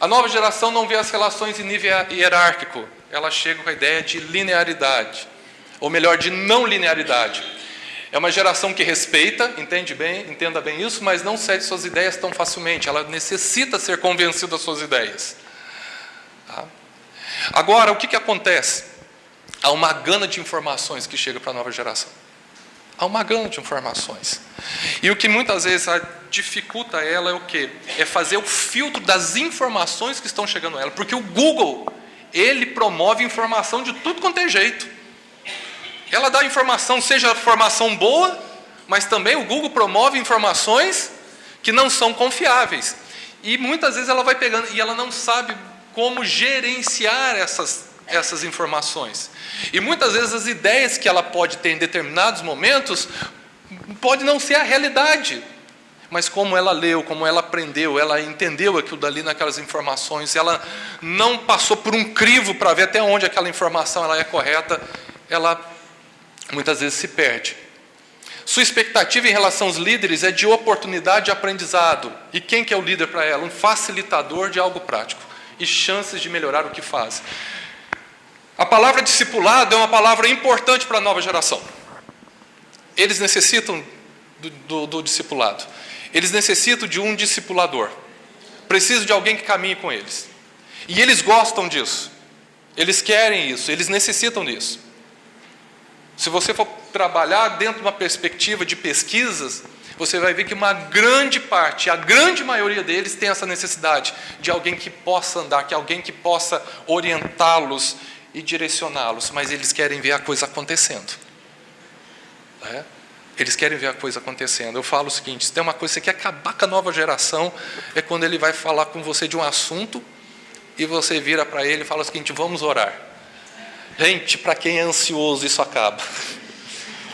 A nova geração não vê as relações em nível hierárquico. Ela chega com a ideia de linearidade, ou melhor, de não linearidade. É uma geração que respeita, entenda bem isso, mas não cede suas ideias tão facilmente. Ela necessita ser convencida das suas ideias. Tá? Agora, o que acontece? Há uma gana de informações que chega para a nova geração. Há uma gana de informações. E o que muitas vezes dificulta ela é o quê? É fazer o filtro das informações que estão chegando a ela. Porque o Google, ele promove informação de tudo quanto é jeito. Ela dá informação, seja informação boa, mas também o Google promove informações que não são confiáveis. E muitas vezes ela vai pegando, e ela não sabe como gerenciar essas informações. E muitas vezes as ideias que ela pode ter em determinados momentos, pode não ser a realidade. Mas como ela leu, como ela aprendeu, ela entendeu aquilo dali naquelas informações, ela não passou por um crivo para ver até onde aquela informação ela é correta, ela muitas vezes se perde. Sua expectativa em relação aos líderes é de oportunidade de aprendizado. E quem que é o líder para ela? Um facilitador de algo prático e chances de melhorar o que faz. A palavra discipulado é uma palavra importante para a nova geração. Eles necessitam do discipulado. Eles necessitam de um discipulador. Precisam de alguém que caminhe com eles. E eles gostam disso. Eles querem isso. Eles necessitam disso. Se você for trabalhar dentro de uma perspectiva de pesquisas, você vai ver que uma grande parte, a grande maioria deles tem essa necessidade de alguém que possa andar, que alguém que possa orientá-los e direcioná-los. Mas eles querem ver a coisa acontecendo. Eles querem ver a coisa acontecendo. Eu falo o seguinte, se tem uma coisa que você quer acabar com a nova geração, é quando ele vai falar com você de um assunto e você vira para ele e fala o seguinte, vamos orar. Gente, para quem é ansioso, isso acaba.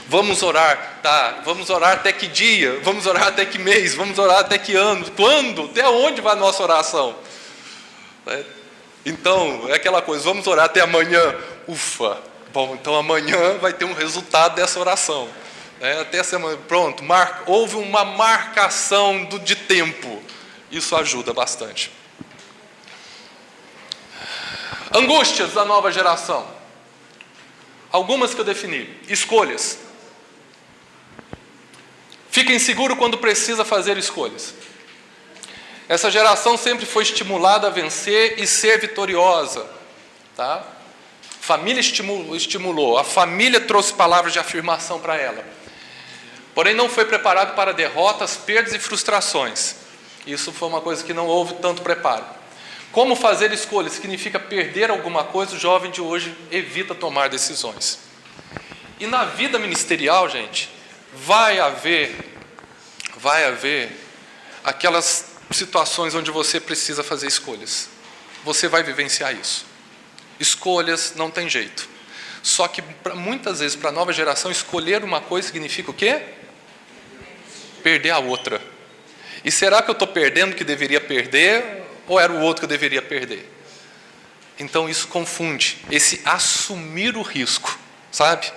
Vamos orar, tá? Vamos orar até que dia? Vamos orar até que mês? Vamos orar até que ano? Quando? Até onde vai a nossa oração? Então, é aquela coisa, vamos orar até amanhã. Ufa, bom, então amanhã vai ter um resultado dessa oração. Até semana, pronto, houve uma marcação de tempo. Isso ajuda bastante. Angústias da nova geração. Algumas que eu defini. Escolhas. Fica inseguro quando precisa fazer escolhas. Essa geração sempre foi estimulada a vencer e ser vitoriosa. Tá? A família estimulou. A família trouxe palavras de afirmação para ela. Porém, não foi preparado para derrotas, perdas e frustrações. Isso foi uma coisa que não houve tanto preparo. Como fazer escolhas significa perder alguma coisa, o jovem de hoje evita tomar decisões. E na vida ministerial, gente, vai haver aquelas situações onde você precisa fazer escolhas. Você vai vivenciar isso. Escolhas não tem jeito. Só que muitas vezes para a nova geração escolher uma coisa significa o quê? Perder a outra. E será que eu estou perdendo o que deveria perder ou era o outro que eu deveria perder? Então isso confunde, esse assumir o risco, sabe?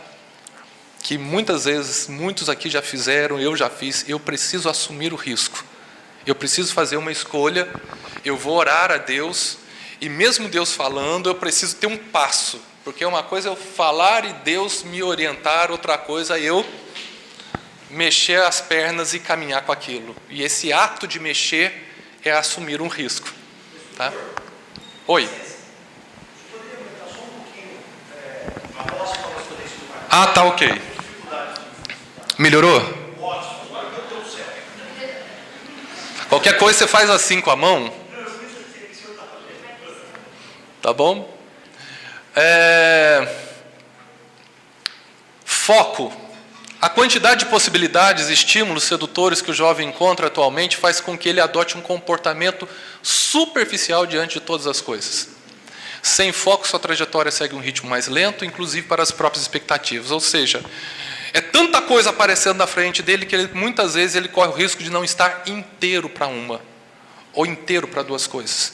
Que muitas vezes, muitos aqui já fizeram, eu já fiz, eu preciso assumir o risco. Eu preciso fazer uma escolha, eu vou orar a Deus, e mesmo Deus falando, eu preciso ter um passo. Porque uma coisa é eu falar e Deus me orientar, outra coisa é eu mexer as pernas e caminhar com aquilo. E esse ato de mexer é assumir um risco. Tá? Oi. Ah, tá, ok. Melhorou? Qualquer coisa você faz assim com a mão. Tá bom? Foco. A quantidade de possibilidades e estímulos sedutores que o jovem encontra atualmente faz com que ele adote um comportamento superficial diante de todas as coisas. Sem foco, sua trajetória segue um ritmo mais lento, inclusive para as próprias expectativas. Ou seja, é tanta coisa aparecendo na frente dele que muitas vezes ele corre o risco de não estar inteiro para uma, ou inteiro para duas coisas.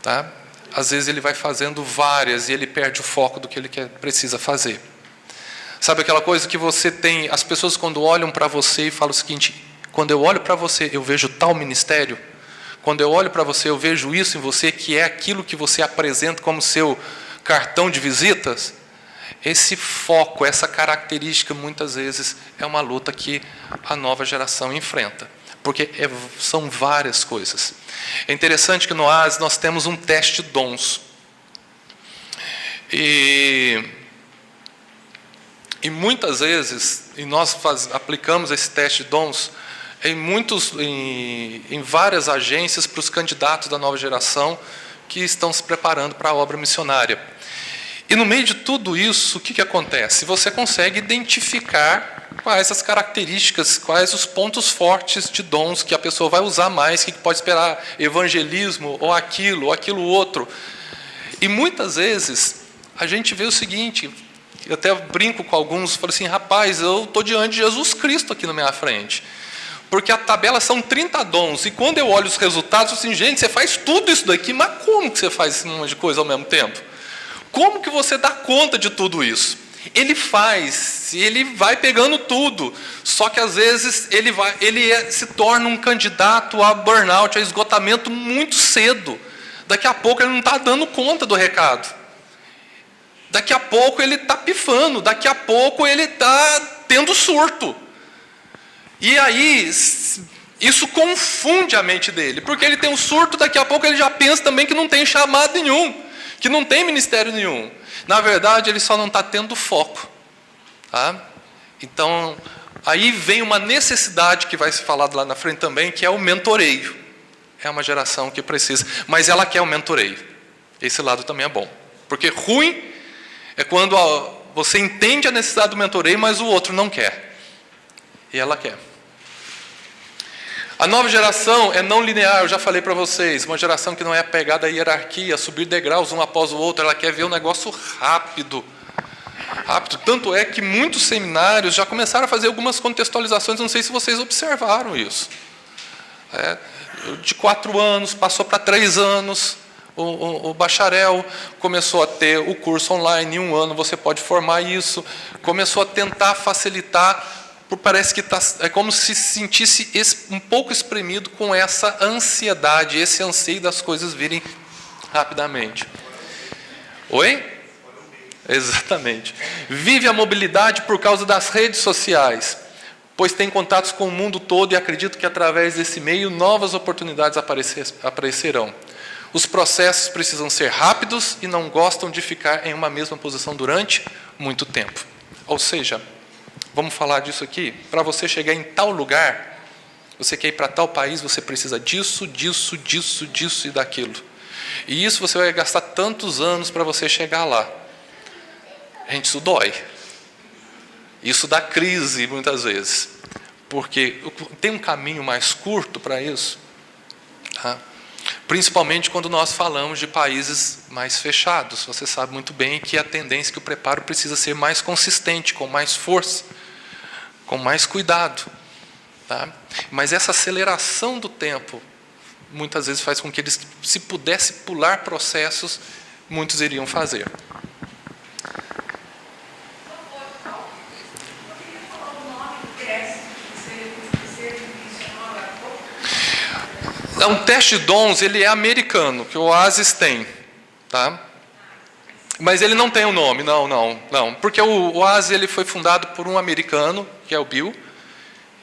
Tá? Às vezes ele vai fazendo várias e ele perde o foco do que ele precisa fazer. Sabe aquela coisa que você tem, as pessoas quando olham para você e falam o seguinte: quando eu olho para você, eu vejo tal ministério. Quando eu olho para você, eu vejo isso em você, que é aquilo que você apresenta como seu cartão de visitas. Esse foco, essa característica, muitas vezes, é uma luta que a nova geração enfrenta. Porque são várias coisas. É interessante que no AS nós temos um teste de dons. E muitas vezes, e nós aplicamos esse teste de dons em várias agências para os candidatos da nova geração que estão se preparando para a obra missionária. E no meio de tudo isso, o que acontece? Você consegue identificar quais as características, quais os pontos fortes de dons que a pessoa vai usar mais, que pode esperar evangelismo, ou aquilo outro. E muitas vezes a gente vê o seguinte, eu até brinco com alguns, falo assim: rapaz, eu estou diante de Jesus Cristo aqui na minha frente. Porque a tabela são 30 dons, e quando eu olho os resultados, eu falo assim: gente, você faz tudo isso daqui, mas como que você faz esse monte de coisa ao mesmo tempo? Como que você dá conta de tudo isso? Ele faz, ele vai pegando tudo, só que às vezes ele se torna um candidato a burnout, a esgotamento muito cedo. Daqui a pouco ele não está dando conta do recado. Daqui a pouco ele está pifando, daqui a pouco ele está tendo surto. E aí, isso confunde a mente dele, porque ele tem um surto, daqui a pouco ele já pensa também que não tem chamado nenhum, que não tem ministério nenhum. Na verdade, ele só não está tendo foco. Tá? Então, aí vem uma necessidade que vai ser falado lá na frente também, que é o mentoreio. É uma geração que precisa, mas ela quer o mentoreio. Esse lado também é bom. Porque ruim é quando você entende a necessidade do mentoreio, mas o outro não quer. E ela quer. A nova geração é não linear, eu já falei para vocês, uma geração que não é apegada à hierarquia, a subir degraus um após o outro, ela quer ver um negócio rápido. Tanto é que muitos seminários já começaram a fazer algumas contextualizações, não sei se vocês observaram isso. De 4 anos, passou para 3 anos, o bacharel começou a ter o curso online, em 1 ano você pode formar isso, começou a tentar facilitar. Parece que é como se sentisse um pouco espremido com essa ansiedade, esse anseio das coisas virem rapidamente. Oi? Exatamente. Vive a mobilidade por causa das redes sociais, pois tem contatos com o mundo todo e acredito que através desse meio novas oportunidades aparecerão. Os processos precisam ser rápidos e não gostam de ficar em uma mesma posição durante muito tempo. Ou seja, vamos falar disso aqui? Para você chegar em tal lugar, você quer ir para tal país, você precisa disso, disso, disso, disso e daquilo. E isso você vai gastar tantos anos para você chegar lá. Gente, isso dói. Isso dá crise muitas vezes. Porque tem um caminho mais curto para isso. Tá? Principalmente quando nós falamos de países mais fechados. Você sabe muito bem que a tendência é que o preparo precisa ser mais consistente, com mais força, com mais cuidado. Tá? Mas essa aceleração do tempo, muitas vezes faz com que eles, se pudessem pular processos, muitos iriam fazer. Um teste de dons, ele é americano, que o Oasis tem, tá? Mas ele não tem o nome, não. Porque o Oasis ele foi fundado por um americano, que é o Bill,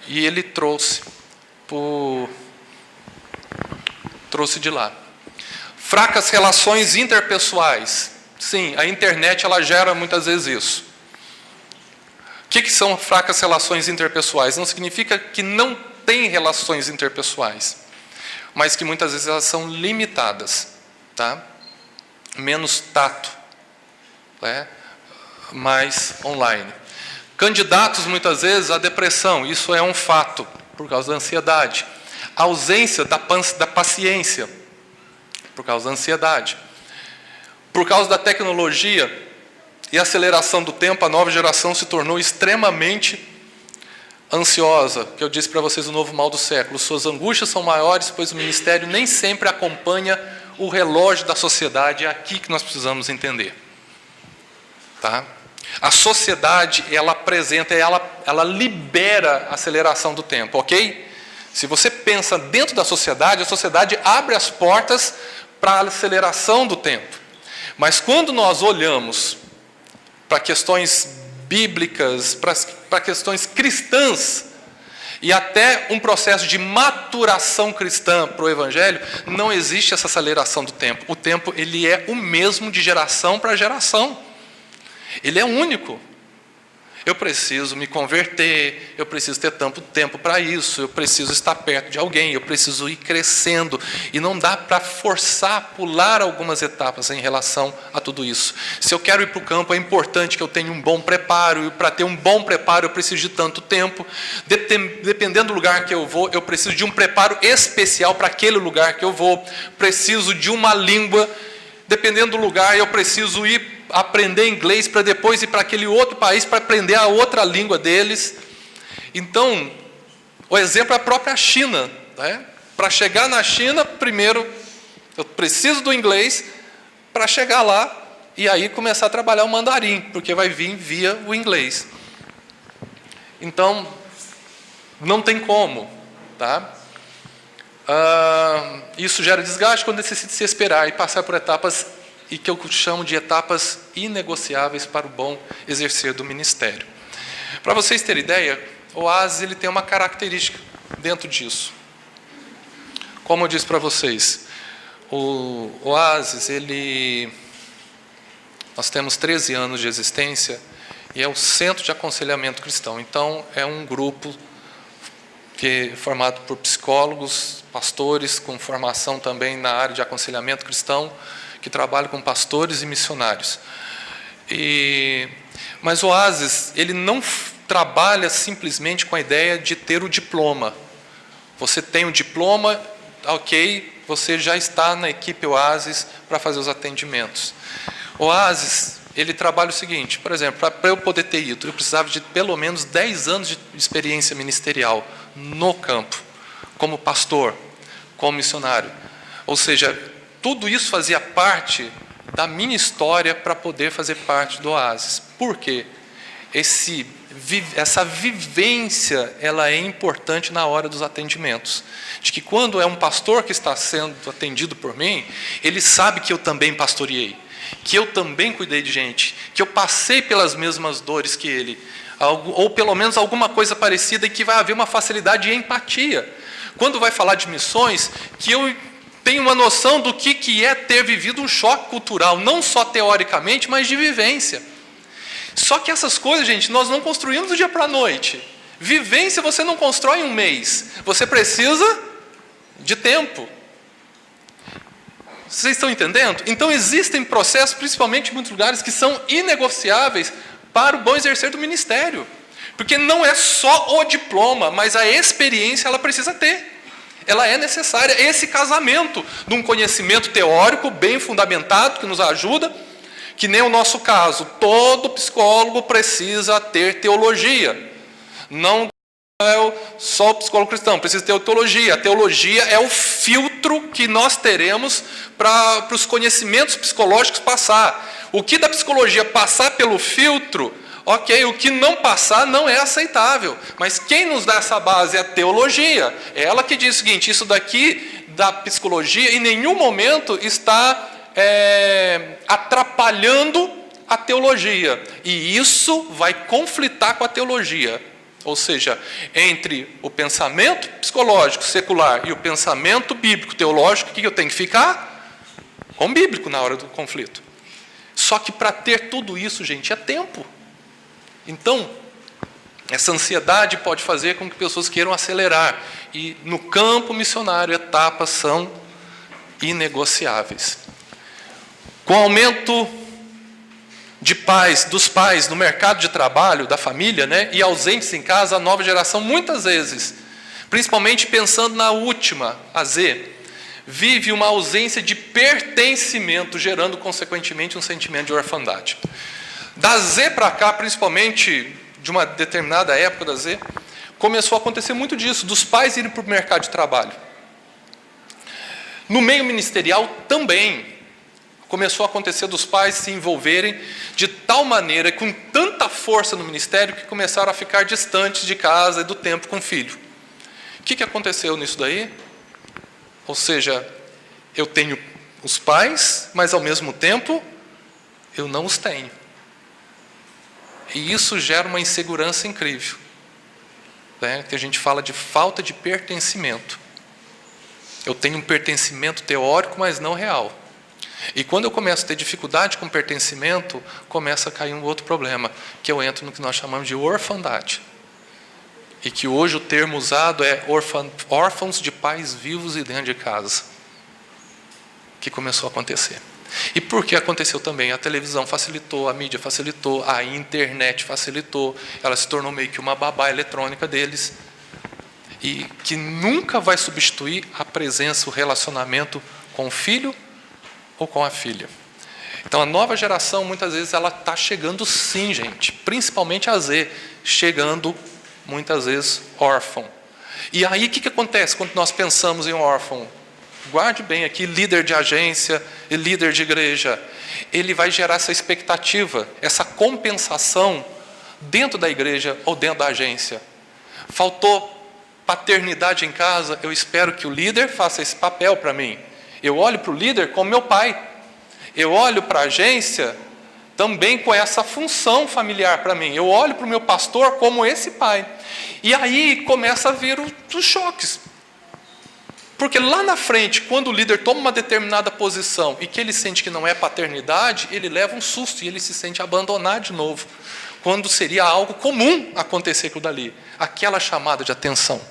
e ele trouxe de lá. Fracas relações interpessoais. Sim, a internet ela gera muitas vezes isso. O que são fracas relações interpessoais? Não significa que não tem relações interpessoais, mas que muitas vezes elas são limitadas, tá? Menos tato, né? Mais online. Candidatos, muitas vezes, à depressão, isso é um fato, por causa da ansiedade. A ausência da paciência, por causa da ansiedade. Por causa da tecnologia e aceleração do tempo, a nova geração se tornou extremamente ansiosa, que eu disse para vocês o novo mal do século. Suas angústias são maiores, pois o ministério nem sempre acompanha o relógio da sociedade. É aqui que nós precisamos entender. Tá? A sociedade, ela apresenta, ela libera a aceleração do tempo, ok? Se você pensa dentro da sociedade, a sociedade abre as portas para a aceleração do tempo. Mas quando nós olhamos para questões bíblicas, para questões cristãs, e até um processo de maturação cristã para o Evangelho, não existe essa aceleração do tempo. O tempo ele é o mesmo de geração para geração. Ele é único. Eu preciso me converter, eu preciso ter tanto tempo para isso, eu preciso estar perto de alguém, eu preciso ir crescendo. E não dá para forçar, pular algumas etapas em relação a tudo isso. Se eu quero ir para o campo, é importante que eu tenha um bom preparo, e para ter um bom preparo eu preciso de tanto tempo. Dependendo do lugar que eu vou, eu preciso de um preparo especial para aquele lugar que eu vou. Preciso de uma língua. Dependendo do lugar, eu preciso ir aprender inglês para depois ir para aquele outro país para aprender a outra língua deles. Então, o exemplo é a própria China. Né? Para chegar na China, primeiro, eu preciso do inglês para chegar lá e aí começar a trabalhar o mandarim, porque vai vir via o inglês. Então, não tem como. Tá? Isso gera desgaste quando necessita se esperar e passar por etapas e que eu chamo de etapas inegociáveis para o bom exercer do ministério. Para vocês terem ideia, o Oasis ele tem uma característica dentro disso. Como eu disse para vocês, o Oasis, nós temos 13 anos de existência e é o Centro de Aconselhamento Cristão. Então, é um grupo que é formado por psicólogos, pastores, com formação também na área de aconselhamento cristão, que trabalha com pastores e missionários. Mas o Oasis, ele não trabalha simplesmente com a ideia de ter o diploma. Você tem o diploma, ok, você já está na equipe Oasis para fazer os atendimentos. O Oasis, ele trabalha o seguinte, por exemplo, para eu poder ter ido, eu precisava de pelo menos 10 anos de experiência ministerial no campo, como pastor, como missionário. Ou seja, tudo isso fazia parte da minha história para poder fazer parte do Oasis. Por quê? Essa vivência ela é importante na hora dos atendimentos. De que quando é um pastor que está sendo atendido por mim, ele sabe que eu também pastoreei, que eu também cuidei de gente, que eu passei pelas mesmas dores que ele, ou pelo menos alguma coisa parecida, e que vai haver uma facilidade de empatia. Quando vai falar de missões, que eu tenho uma noção do que é ter vivido um choque cultural, não só teoricamente, mas de vivência. Só que essas coisas, gente, nós não construímos do dia para a noite. Vivência você não constrói em um mês. Você precisa de tempo. Vocês estão entendendo? Então existem processos, principalmente em muitos lugares, que são inegociáveis para o bom exercer do ministério. Porque não é só o diploma, mas a experiência ela precisa ter. Ela é necessária. Esse casamento de um conhecimento teórico bem fundamentado, que nos ajuda, que nem o nosso caso. Todo psicólogo precisa ter teologia. Não é só o psicólogo cristão, precisa ter teologia. A teologia é o filtro que nós teremos para os conhecimentos psicológicos passar. O que da psicologia passar pelo filtro, ok, o que não passar não é aceitável. Mas quem nos dá essa base é a teologia. É ela que diz o seguinte: isso daqui da psicologia em nenhum momento está atrapalhando a teologia. E isso vai conflitar com a teologia. Ou seja, entre o pensamento psicológico secular e o pensamento bíblico teológico, o que eu tenho que ficar? Com o bíblico na hora do conflito. Só que para ter tudo isso, gente, é tempo. Então, essa ansiedade pode fazer com que pessoas queiram acelerar. E no campo missionário, etapas são inegociáveis. Com o aumento dos pais no mercado de trabalho, da família, né, e ausentes em casa, a nova geração, muitas vezes, principalmente pensando na última, a Z, vive uma ausência de pertencimento, gerando, consequentemente, um sentimento de orfandade. Da Z para cá, principalmente de uma determinada época da Z, começou a acontecer muito disso, dos pais irem para o mercado de trabalho. No meio ministerial também começou a acontecer dos pais se envolverem de tal maneira, com tanta força no ministério, que começaram a ficar distantes de casa e do tempo com o filho. O que aconteceu nisso daí? Ou seja, eu tenho os pais, mas ao mesmo tempo eu não os tenho. E isso gera uma insegurança incrível, né? Que a gente fala de falta de pertencimento. Eu tenho um pertencimento teórico, mas não real. E quando eu começo a ter dificuldade com pertencimento, começa a cair um outro problema, que eu entro no que nós chamamos de orfandade. E que hoje o termo usado é órfãos de pais vivos e dentro de casa. Que começou a acontecer. E por que aconteceu também? A televisão facilitou, a mídia facilitou, a internet facilitou, ela se tornou meio que uma babá eletrônica deles. E que nunca vai substituir a presença, o relacionamento com o filho ou com a filha. Então a nova geração, muitas vezes, ela está chegando sim, gente. Principalmente a Z, chegando muitas vezes órfão. E aí o que acontece quando nós pensamos em um órfão? Guarde bem aqui, líder de agência e líder de igreja. Ele vai gerar essa expectativa, essa compensação dentro da igreja ou dentro da agência. Faltou paternidade em casa, eu espero que o líder faça esse papel para mim. Eu olho para o líder como meu pai. Eu olho para a agência também com essa função familiar para mim. Eu olho para o meu pastor como esse pai. E aí começa a vir os choques. Porque lá na frente, quando o líder toma uma determinada posição e que ele sente que não é paternidade, ele leva um susto e ele se sente abandonado de novo. Quando seria algo comum acontecer aquilo dali. Aquela chamada de atenção.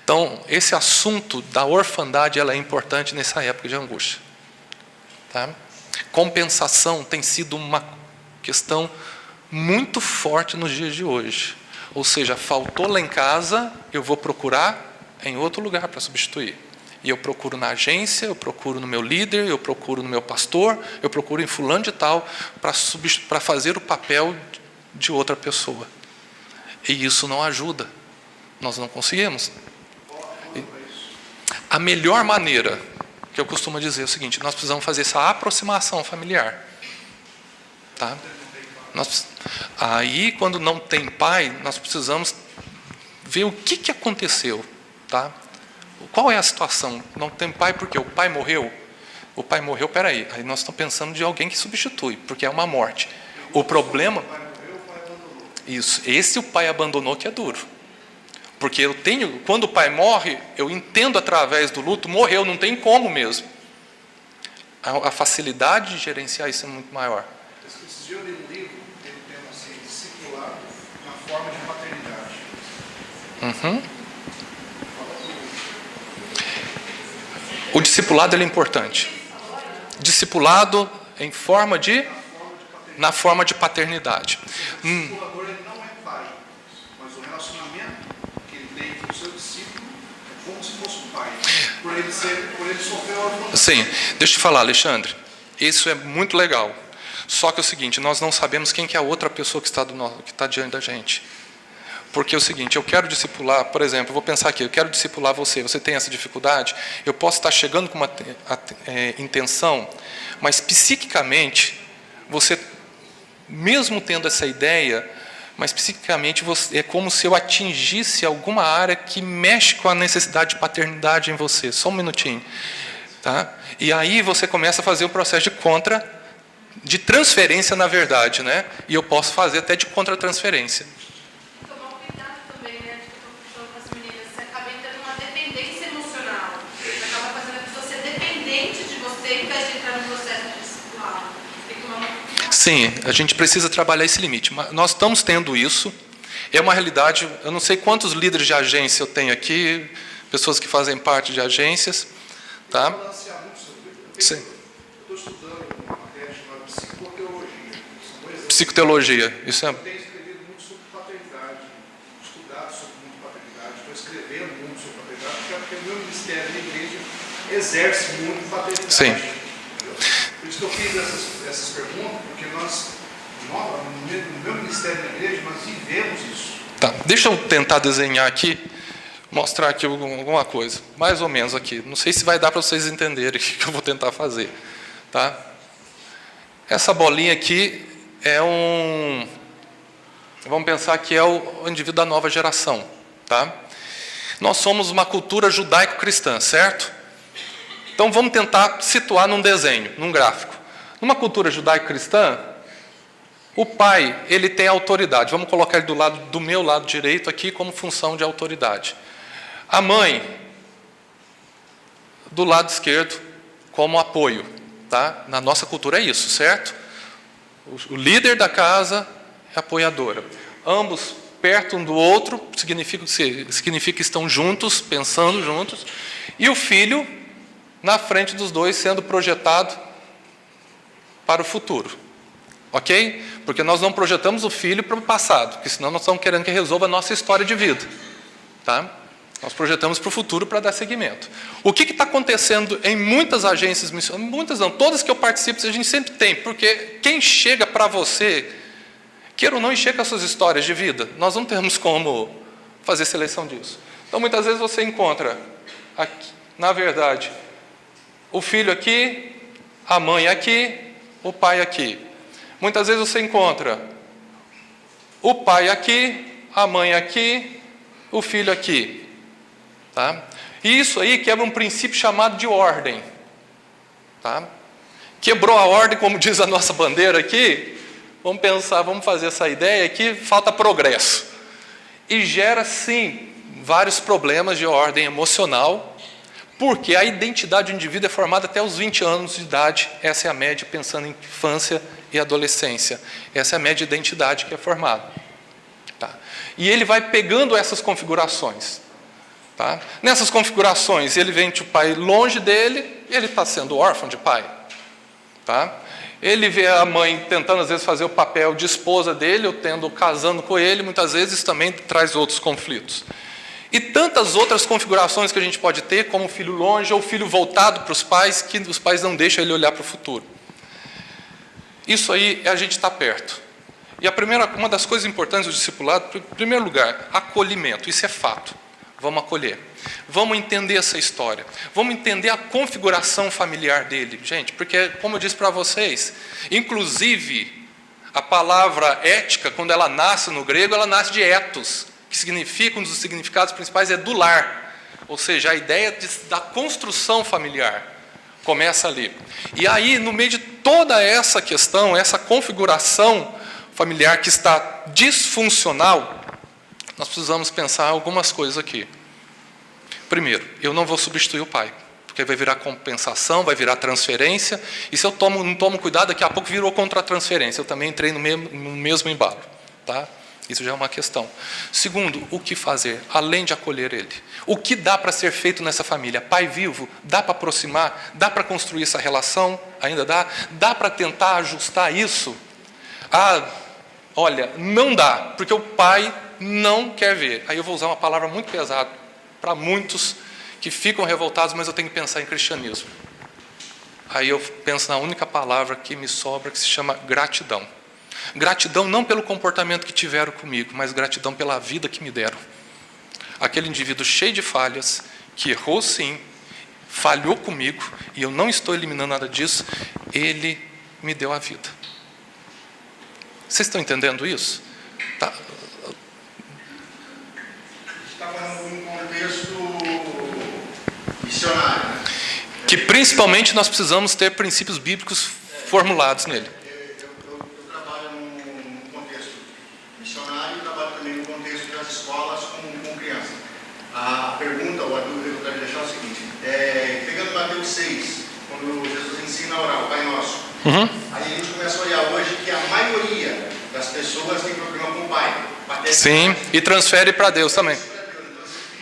Então, esse assunto da orfandade, ela é importante nessa época de angústia. Tá? Compensação tem sido uma questão muito forte nos dias de hoje. Ou seja, faltou lá em casa, eu vou procurar em outro lugar para substituir. E eu procuro na agência, eu procuro no meu líder, eu procuro no meu pastor, eu procuro em fulano de tal para fazer o papel de outra pessoa. E isso não ajuda. Nós não conseguimos. A melhor maneira, que eu costumo dizer é o seguinte: nós precisamos fazer essa aproximação familiar. Tá? Aí, quando não tem pai, nós precisamos ver o que aconteceu. Tá? Qual é a situação? Não tem pai porque o pai morreu? O pai morreu, peraí. Aí nós estamos pensando de alguém que substitui, porque é uma morte. O problema... Isso, esse o pai abandonou que é duro. Porque quando o pai morre, eu entendo através do luto, morreu, não tem como mesmo. A facilidade de gerenciar isso é muito maior. Esses dias eu li um livro, tem um tema assim, discipulado na forma de paternidade. Uhum. O discipulado ele é importante. Discipulado na forma de paternidade. O discipulador ele não é pai, mas o relacionamento que ele tem com o seu discípulo é como fosse o pai, por ele sofrer o orfanato. Sim, deixa eu te falar, Alexandre, isso é muito legal. Só que é o seguinte, nós não sabemos quem que é a outra pessoa que está diante da gente. Porque é o seguinte, eu quero discipular, por exemplo, eu vou pensar aqui, eu quero discipular você, você tem essa dificuldade, eu posso estar chegando com uma intenção, mas psiquicamente, você, mesmo tendo essa ideia, mas psiquicamente é como se eu atingisse alguma área que mexe com a necessidade de paternidade em você. Só um minutinho. Tá? E aí você começa a fazer o processo de transferência, na verdade, né? E eu posso fazer até de contra-transferência. Tomar cuidado também, né? Tipo, eu estou falando com as meninas, você acaba entrando numa dependência emocional. Você acaba fazendo a pessoa ser dependente de você, em vez de entrar no processo de discipular. Tem que tomar muito cuidado. Sim, a gente precisa trabalhar esse limite. Mas nós estamos tendo isso. É uma realidade, eu não sei quantos líderes de agência eu tenho aqui, pessoas que fazem parte de agências. Tá? Sim. Eu estou estudando uma matéria chamada psicoteologia. Psicoteologia, isso é... Eu tenho escrevido muito sobre paternidade, estudado sobre muito paternidade, estou escrevendo muito sobre paternidade, porque o meu ministério na igreja exerce muito paternidade. Sim. Entendeu? Por isso que eu fiz essas perguntas, porque no meu ministério na igreja, nós vivemos isso. Tá, deixa eu tentar desenhar aqui, mostrar aqui alguma coisa, mais ou menos aqui. Não sei se vai dar para vocês entenderem o que eu vou tentar fazer. Tá? Essa bolinha aqui é vamos pensar que é o indivíduo da nova geração. Tá? Nós somos uma cultura judaico-cristã, certo? Então vamos tentar situar num desenho, num gráfico. Numa cultura judaico-cristã, o pai, ele tem autoridade. Vamos colocar ele do meu lado direito aqui como função de autoridade. A mãe, do lado esquerdo, como apoio. Tá? Na nossa cultura é isso, certo? O líder da casa é apoiadora. Ambos perto um do outro, significa que estão juntos, pensando juntos. E o filho, na frente dos dois, sendo projetado para o futuro. Ok? Porque nós não projetamos o filho para o passado, porque senão nós estamos querendo que resolva a nossa história de vida. Tá? Nós projetamos para o futuro para dar seguimento. O que está acontecendo em muitas agências missionárias? Muitas não, todas que eu participo, a gente sempre tem, porque quem chega para você, queira ou não, enxerga as suas histórias de vida, nós não temos como fazer seleção disso. Então, muitas vezes você encontra, aqui, na verdade, o filho aqui, a mãe aqui, o pai aqui. Muitas vezes você encontra o pai aqui, a mãe aqui, o filho aqui. Tá? E isso aí quebra um princípio chamado de ordem. Tá? Quebrou a ordem, como diz a nossa bandeira aqui, vamos pensar, vamos fazer essa ideia aqui, falta progresso. E gera, sim, vários problemas de ordem emocional, porque a identidade do indivíduo é formada até os 20 anos de idade, essa é a média, pensando em infância e adolescência. Essa é a média de identidade que é formada. Tá? E ele vai pegando essas configurações. Tá? Nessas configurações, ele vê o pai longe dele, ele está sendo órfão de pai. Tá? Ele vê a mãe tentando, às vezes, fazer o papel de esposa dele, ou casando com ele, muitas vezes também traz outros conflitos. E tantas outras configurações que a gente pode ter, como o filho longe ou o filho voltado para os pais, que os pais não deixam ele olhar para o futuro. Isso aí é a gente estar perto. E uma das coisas importantes do discipulado, em primeiro lugar, acolhimento, isso é fato. Vamos acolher. Vamos entender essa história. Vamos entender a configuração familiar dele. Gente, porque, como eu disse para vocês, inclusive, a palavra ética, quando ela nasce no grego, ela nasce de ethos, que significa, um dos significados principais é do lar. Ou seja, a ideia da construção familiar começa ali. E aí, no meio de toda essa questão, essa configuração familiar que está disfuncional, nós precisamos pensar algumas coisas aqui. Primeiro, eu não vou substituir o pai, porque vai virar compensação, vai virar transferência, e se eu não tomo cuidado, daqui a pouco virou contra-transferência, eu também entrei no mesmo embalo. Tá? Isso já é uma questão. Segundo, o que fazer, além de acolher ele? O que dá para ser feito nessa família? Pai vivo, dá para aproximar? Dá para construir essa relação? Ainda dá? Dá para tentar ajustar isso? Olha, não dá, porque o pai não quer ver. Aí eu vou usar uma palavra muito pesada para muitos que ficam revoltados, mas eu tenho que pensar em cristianismo. Aí eu penso na única palavra que me sobra, que se chama gratidão. Gratidão não pelo comportamento que tiveram comigo, mas gratidão pela vida que me deram. Aquele indivíduo cheio de falhas, que errou sim, falhou comigo, e eu não estou eliminando nada disso, ele me deu a vida. Vocês estão entendendo isso? Tá. Está falando num contexto missionário, né? Que principalmente nós precisamos ter princípios bíblicos formulados nele. Eu trabalho num contexto missionário e trabalho também no contexto das escolas com crianças. A pergunta ou a dúvida que eu quero deixar é o seguinte: pegando Mateus 6, quando Jesus ensina a orar, o Pai Nosso, aí a gente começa a olhar hoje que a maioria das pessoas tem problema com o Pai. Sim, e transfere para Deus também.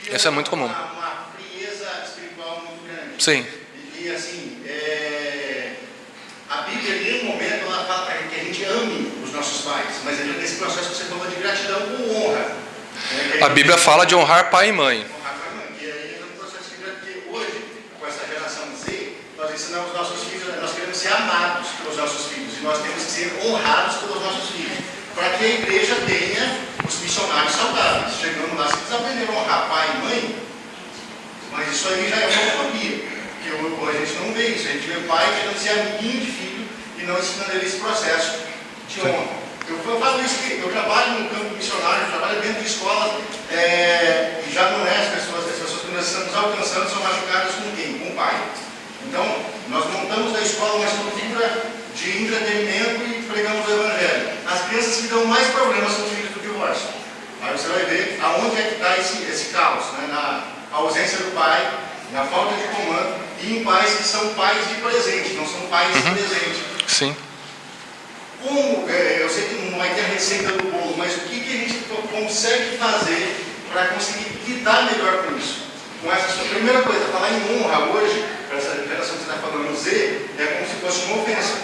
Então, Isso é muito comum. Uma frieza espiritual muito grande. Sim. E assim, a Bíblia em nenhum momento ela fala para que a gente ame os nossos pais, mas nesse processo que você falou de gratidão com honra. A Bíblia fala de honrar pai e mãe. Honrar pai e mãe. E aí entra no processo de gratidão, porque hoje, com essa geração Z, nós ensinamos nossos filhos, nós queremos ser amados pelos nossos filhos, e nós temos que ser honrados pelos nossos filhos, para que a igreja tenha os missionários saudáveis. Chegando lá, se eles aprenderam a honrar pai e mãe, mas isso aí já é uma homofobia. A gente não vê isso, a gente vê pai querendo ser amiguinho de filho e não ensinando ele esse processo de honra. Eu falo isso, que eu trabalho no campo missionário, eu trabalho dentro de escola, e já não é as pessoas que nós estamos alcançando são machucadas com quem? Com o pai. Então, nós montamos na escola uma estrutura de entretenimento e pregamos o evangelho. As crianças que dão mais problemas são os filhos do divórcio. Aí você vai ver aonde é que está esse caos, né? Na ausência do pai, na falta de comando, e em pais que são pais de presente, não são pais de presente. Sim. Como, eu sei que não vai ter a receita do bolo, mas o que a gente consegue fazer para conseguir lidar melhor com isso? Com essa primeira coisa, falar em honra hoje, para essa geração que você está falando, Z, é como se fosse uma ofensa.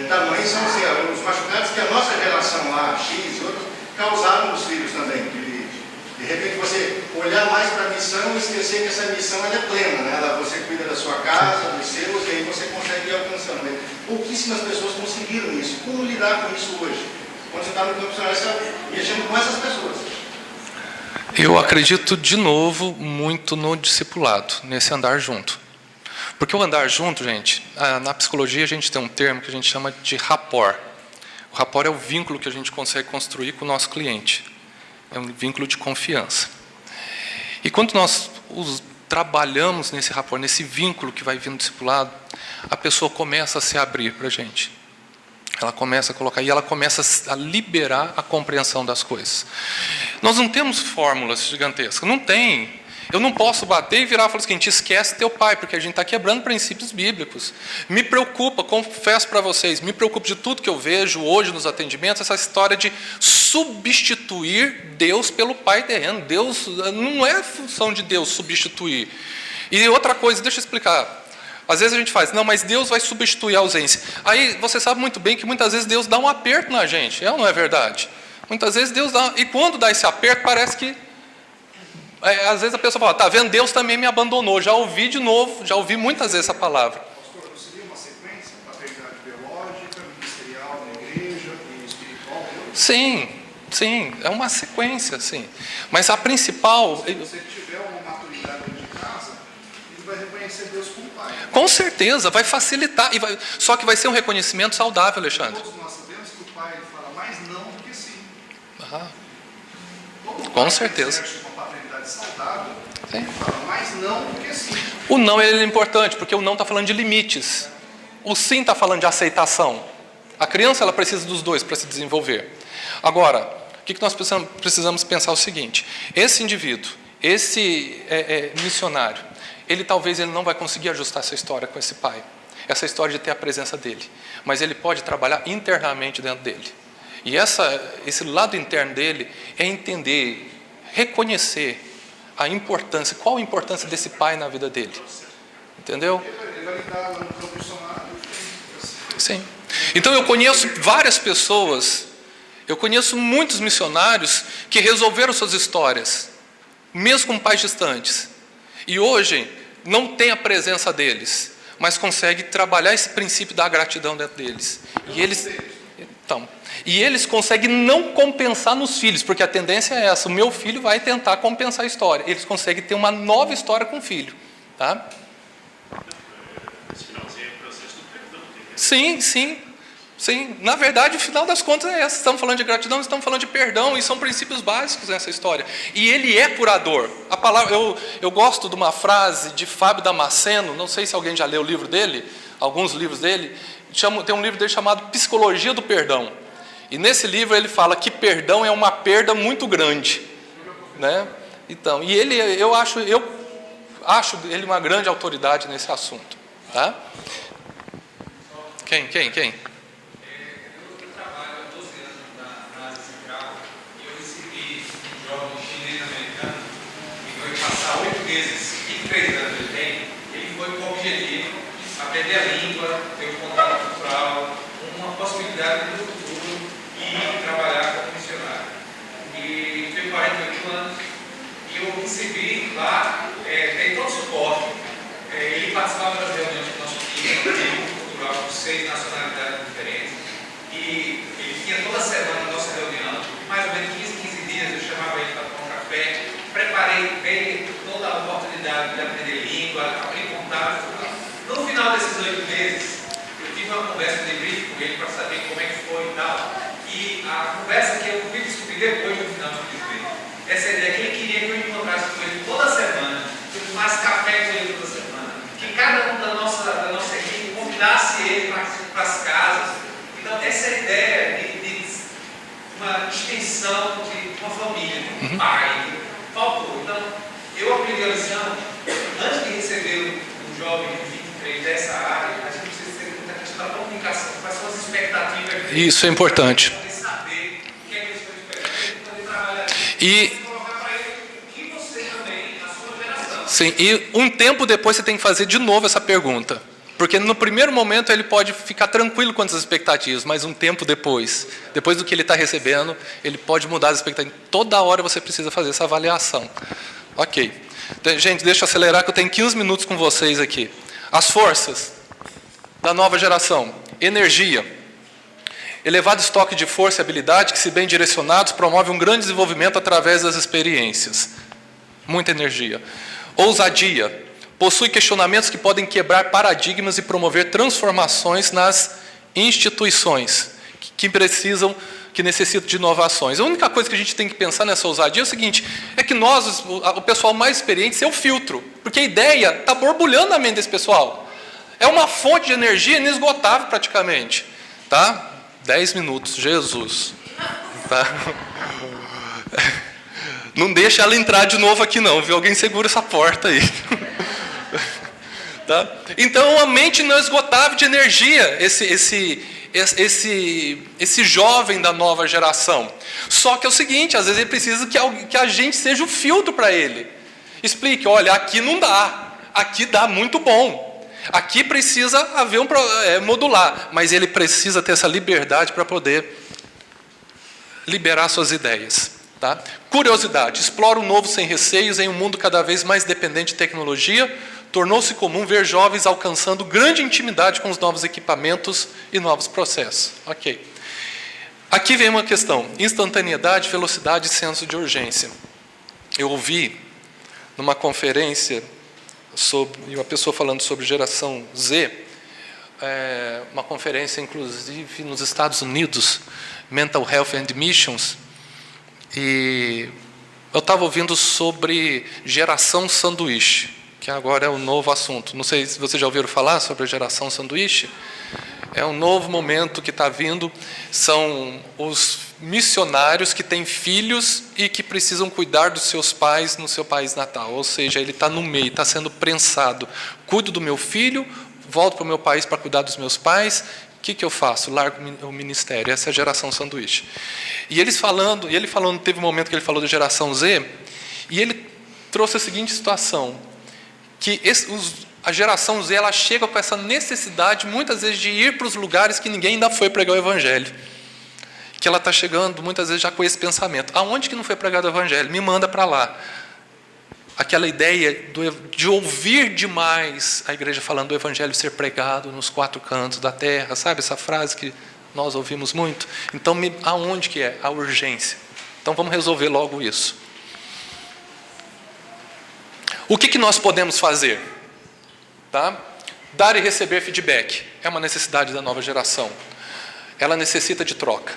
Tamanhos são assim, os machucados que a nossa geração lá, X e outros, causaram nos filhos também. De repente você olhar mais para a missão e esquecer que essa missão ela é plena, né? Você cuida da sua casa, dos seus, e aí você consegue ir alcançando. Mas pouquíssimas pessoas conseguiram isso. Como lidar com isso hoje? Quando você está no campo missionário, você está mexendo com essas pessoas. Eu acredito de novo muito no discipulado, nesse andar junto. Porque o andar junto, gente, na psicologia a gente tem um termo que a gente chama de rapport. O rapport é o vínculo que a gente consegue construir com o nosso cliente. É um vínculo de confiança. E quando nós trabalhamos nesse rapport, nesse vínculo que vai vindo do discipulado, a pessoa começa a se abrir para a gente. Ela começa a colocar, e ela começa a liberar a compreensão das coisas. Nós não temos fórmulas gigantescas, não tem. Eu não posso bater e virar e falar o seguinte: esquece teu pai, porque a gente está quebrando princípios bíblicos. Me preocupa, confesso para vocês, me preocupa de tudo que eu vejo hoje nos atendimentos, essa história de substituir Deus pelo pai terreno. Deus, não é função de Deus substituir. E outra coisa, deixa eu explicar. Às vezes a gente faz, não, mas Deus vai substituir a ausência. Aí você sabe muito bem que muitas vezes Deus dá um aperto na gente, é ou não é verdade? Muitas vezes Deus dá, e quando dá esse aperto parece que às vezes a pessoa fala, tá vendo, Deus também me abandonou. Já ouvi de novo, já ouvi muitas vezes essa palavra. Pastor, não seria uma sequência? Paternidade biológica, ministerial na igreja e espiritual? Sim, é uma sequência, sim. Mas a principal... Se você tiver uma maturidade dentro de casa, ele vai reconhecer Deus como Pai. Com certeza, vai facilitar. Só que vai ser um reconhecimento saudável, Alexandre. Todos nós sabemos que o Pai fala mais não do que sim. Com certeza. Saudável, sim. Fala mais não do que sim. O não ele é importante, porque o não está falando de limites. O sim está falando de aceitação. A criança ela precisa dos dois para se desenvolver. Agora, o que nós precisamos pensar é o seguinte: esse indivíduo, esse missionário, talvez ele não vai conseguir ajustar essa história com esse pai. Essa história de ter a presença dele. Mas ele pode trabalhar internamente dentro dele. E esse lado interno dele é entender, reconhecer a importância, qual a importância desse pai na vida dele. Entendeu? Ele vai lidar lá no campo missionário. Sim. Então eu conheço várias pessoas, eu conheço muitos missionários que resolveram suas histórias, mesmo com pais distantes. E hoje não tem a presença deles, mas consegue trabalhar esse princípio da gratidão dentro deles. E eles conseguem não compensar nos filhos, porque a tendência é essa: o meu filho vai tentar compensar a história. Eles conseguem ter uma nova história com o filho. Tá? Esse finalzinho é o processo do perdão. Sim. Na verdade, o final das contas é essa. Estamos falando de gratidão, estamos falando de perdão, e são princípios básicos nessa história. E ele é curador. A palavra, eu gosto de uma frase de Fábio Damasceno, não sei se alguém já leu o livro dele, alguns livros dele. Tem um livro dele chamado Psicologia do Perdão. E nesse livro ele fala que perdão é uma perda muito grande, né? Então, e eu acho ele uma grande autoridade nesse assunto, tá? Quem? Eu trabalho há 12 anos na área central e eu recebi um jovem chinês-americano que foi passar 8 meses, 23 anos ele tem. Ele foi com o objetivo de aprender a língua, ter um contato cultural, uma possibilidade no futuro e trabalhar como missionário. E tem 48 anos e eu recebi lá, tem todo o suporte. Ele participava das reuniões com o nosso time, com 6 nacionalidades diferentes, e ele tinha toda semana a nossa reunião, mais ou menos 15 dias eu chamava ele para tomar um café, preparei bem toda a oportunidade de aprender língua, abrir contato. No final desses 8 meses, eu tive uma conversa de briefing com ele para saber como é que foi e tal, e a conversa que eu fui descobrir depois no final do meses, essa ideia que ele queria que eu encontrasse com ele toda semana, que eu tomasse café com ele toda semana, que cada um da nossa equipe convidasse ele para as casas. Então, essa ideia de uma extensão de uma família, de um pai, faltou. Então, eu aprendi a lição, antes de receber um jovem de 23 dessa área, a gente precisa ter muita questão da comunicação, quais são as expectativas. Isso é importante. Poder saber o que é que eles estão esperando, poder trabalhar. E colocar para ele o que você também, na sua geração. sim, e um tempo depois você tem que fazer de novo essa pergunta. Porque no primeiro momento ele pode ficar tranquilo com as expectativas, mas um tempo depois do que ele está recebendo, ele pode mudar as expectativas. Toda hora você precisa fazer essa avaliação. Ok. Então, gente, deixa eu acelerar que eu tenho 15 minutos com vocês aqui. As forças da nova geração. Energia. Elevado estoque de força e habilidade que, se bem direcionados, promove um grande desenvolvimento através das experiências. Muita energia. Ousadia. Possui questionamentos que podem quebrar paradigmas e promover transformações nas instituições que necessitam de inovações. A única coisa que a gente tem que pensar nessa ousadia é o seguinte: é que nós, o pessoal mais experiente, é o filtro, porque a ideia está borbulhando na mente desse pessoal. É uma fonte de energia inesgotável praticamente. Tá? 10 minutos, Jesus. Tá? Não deixa ela entrar de novo aqui não, viu? Alguém segura essa porta aí. Tá? Então, uma mente inesgotável de energia, esse jovem da nova geração. Só que é o seguinte, às vezes ele precisa que a gente seja o filtro para ele. Explique, olha, aqui não dá, aqui dá muito bom. Aqui precisa haver modular, mas ele precisa ter essa liberdade para poder liberar suas ideias. Tá? Curiosidade, explora o novo sem receios em um mundo cada vez mais dependente de tecnologia. Tornou-se comum ver jovens alcançando grande intimidade com os novos equipamentos e novos processos. Ok. Aqui vem uma questão: instantaneidade, velocidade e senso de urgência. Eu ouvi numa conferência sobre uma pessoa falando sobre geração Z, uma conferência inclusive nos Estados Unidos, Mental Health and Missions, e eu estava ouvindo sobre geração sanduíche, que agora é um novo assunto. Não sei se vocês já ouviram falar sobre a geração sanduíche. É um novo momento que está vindo. São os missionários que têm filhos e que precisam cuidar dos seus pais no seu país natal. Ou seja, ele está no meio, está sendo prensado. Cuido do meu filho, volto para o meu país para cuidar dos meus pais. O que eu faço? Largo o ministério. Essa é a geração sanduíche. E ele falando, teve um momento que ele falou da geração Z, e ele trouxe a seguinte situação: que a geração Z, ela chega com essa necessidade, muitas vezes, de ir para os lugares que ninguém ainda foi pregar o Evangelho. Que ela está chegando, muitas vezes, já com esse pensamento: aonde que não foi pregado o Evangelho? Me manda para lá. aquela ideia de ouvir demais a igreja falando do evangelho ser pregado nos 4 cantos da terra, sabe essa frase que nós ouvimos muito? Então, aonde que é a urgência? Então, vamos resolver logo isso. O que nós podemos fazer? Tá? Dar e receber feedback é uma necessidade da nova geração. Ela necessita de troca.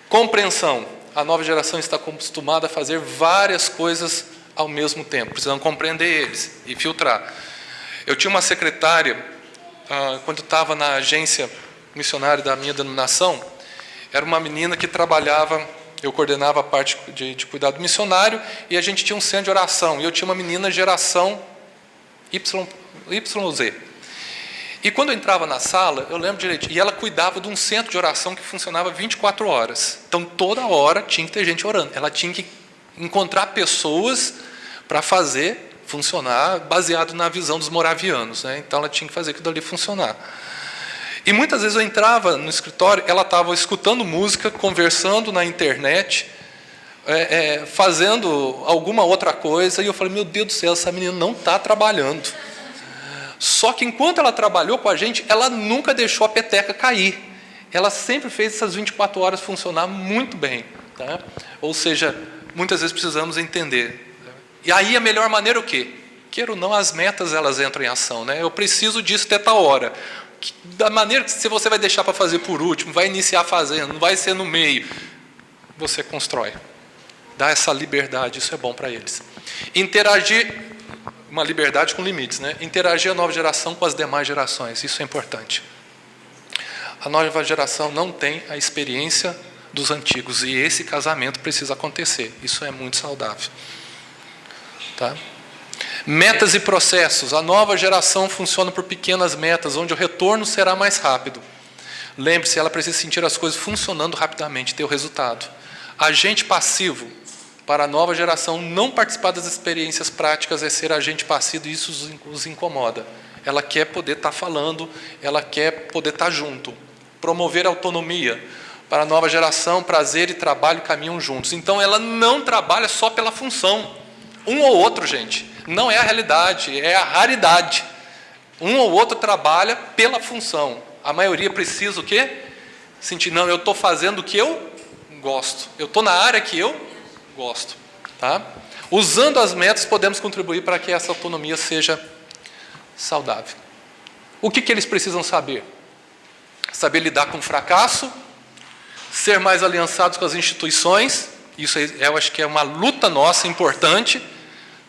Compreensão. A nova geração está acostumada a fazer várias coisas ao mesmo tempo. Precisamos compreender eles e filtrar. Eu tinha uma secretária, quando estava na agência missionária da minha denominação, era uma menina que trabalhava, eu coordenava a parte de cuidado missionário, e a gente tinha um centro de oração, e eu tinha uma menina geração YZ. E quando eu entrava na sala, eu lembro direito, e ela cuidava de um centro de oração que funcionava 24 horas. Então, toda hora tinha que ter gente orando. Ela tinha que encontrar pessoas para fazer funcionar, baseado na visão dos moravianos, né? Então, ela tinha que fazer aquilo ali funcionar. E muitas vezes eu entrava no escritório, ela estava escutando música, conversando na internet, fazendo alguma outra coisa, e eu falei, meu Deus do céu, essa menina não está trabalhando. Só que enquanto ela trabalhou com a gente, ela nunca deixou a peteca cair. Ela sempre fez essas 24 horas funcionar muito bem. Tá? Ou seja, muitas vezes precisamos entender. E aí a melhor maneira é o quê? Queira ou não, as metas elas entram em ação. Né? Eu preciso disso até tal hora. Da maneira que se você vai deixar para fazer por último, vai iniciar fazendo, não vai ser no meio, você constrói. Dá essa liberdade, isso é bom para eles. Interagir, uma liberdade com limites, né? Interagir a nova geração com as demais gerações, isso é importante. A nova geração não tem a experiência dos antigos, e esse casamento precisa acontecer, isso é muito saudável. Tá? Metas e processos. A nova geração funciona por pequenas metas, onde o retorno será mais rápido. Lembre-se, ela precisa sentir as coisas funcionando rapidamente, ter o resultado. Agente passivo. Para a nova geração, não participar das experiências práticas é ser agente passivo, e isso os incomoda. Ela quer poder estar falando, ela quer poder estar junto. Promover autonomia. Para a nova geração, prazer e trabalho caminham juntos. Então, ela não trabalha só pela função. Um ou outro, gente. Não é a realidade, é a raridade. Um ou outro trabalha pela função. A maioria precisa o quê? Sentir, não, eu estou fazendo o que eu gosto. Eu estou na área que eu gosto. Tá? Usando as metas, podemos contribuir para que essa autonomia seja saudável. O que eles precisam saber? Saber lidar com o fracasso, ser mais aliançados com as instituições, isso eu acho que é uma luta nossa importante,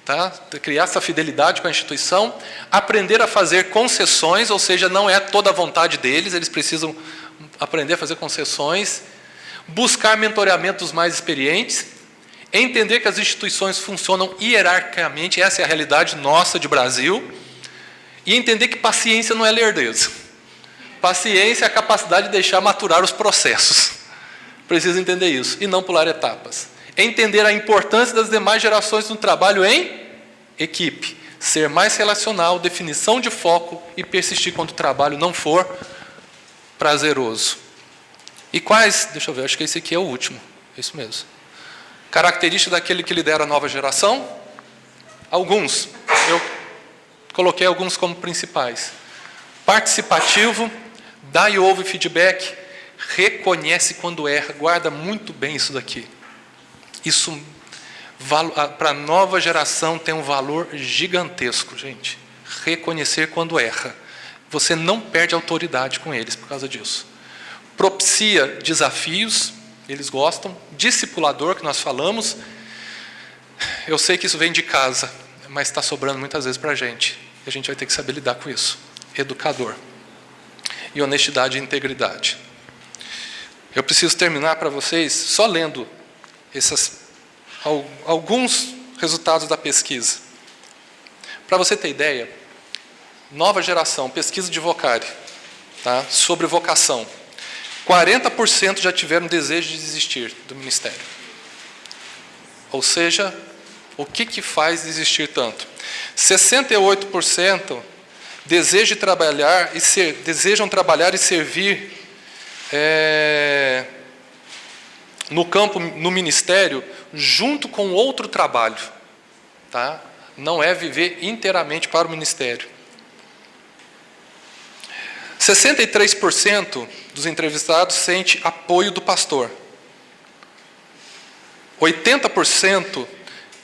tá? Criar essa fidelidade com a instituição, aprender a fazer concessões, ou seja, não é toda a vontade deles, eles precisam aprender a fazer concessões, buscar mentoreamento dos mais experientes, entender que as instituições funcionam hierarquicamente, essa é a realidade nossa de Brasil, e entender que paciência não é lerdeza. Paciência é a capacidade de deixar maturar os processos. Precisa entender isso, e não pular etapas. Entender a importância das demais gerações no trabalho em equipe. Ser mais relacional, definição de foco e persistir quando o trabalho não for prazeroso. E quais, deixa eu ver, acho que esse aqui é o último. É isso mesmo. Característica daquele que lidera a nova geração? Alguns. Eu coloquei alguns como principais. Participativo, dá e ouve feedback, reconhece quando erra, guarda muito bem isso daqui. Isso, para a nova geração, tem um valor gigantesco, gente. Reconhecer quando erra. Você não perde autoridade com eles por causa disso. Propicia desafios, eles gostam. Discipulador, que nós falamos. Eu sei que isso vem de casa, mas está sobrando muitas vezes para a gente. E a gente vai ter que saber lidar com isso. Educador. E honestidade e integridade. Eu preciso terminar para vocês só lendo alguns resultados da pesquisa. Para você ter ideia, nova geração, pesquisa de Vocari, tá? Sobre vocação. 40% já tiveram desejo de desistir do ministério. Ou seja, o que faz desistir tanto? 68% desejam trabalhar e servir no campo, no ministério, junto com outro trabalho. Tá? não é viver inteiramente para o ministério. 63% dos entrevistados sente apoio do pastor. 80%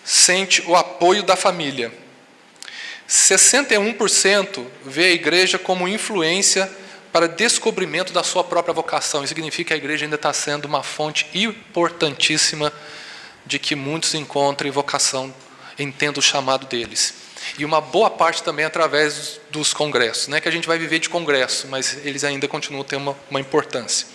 sente o apoio da família. 61% vê a igreja como influência para descobrimento da sua própria vocação. Isso significa que a igreja ainda está sendo uma fonte importantíssima de que muitos encontrem vocação, entendam o chamado deles. E uma boa parte também através dos congressos. Não é que a gente vai viver de congresso, mas eles ainda continuam tendo uma importância.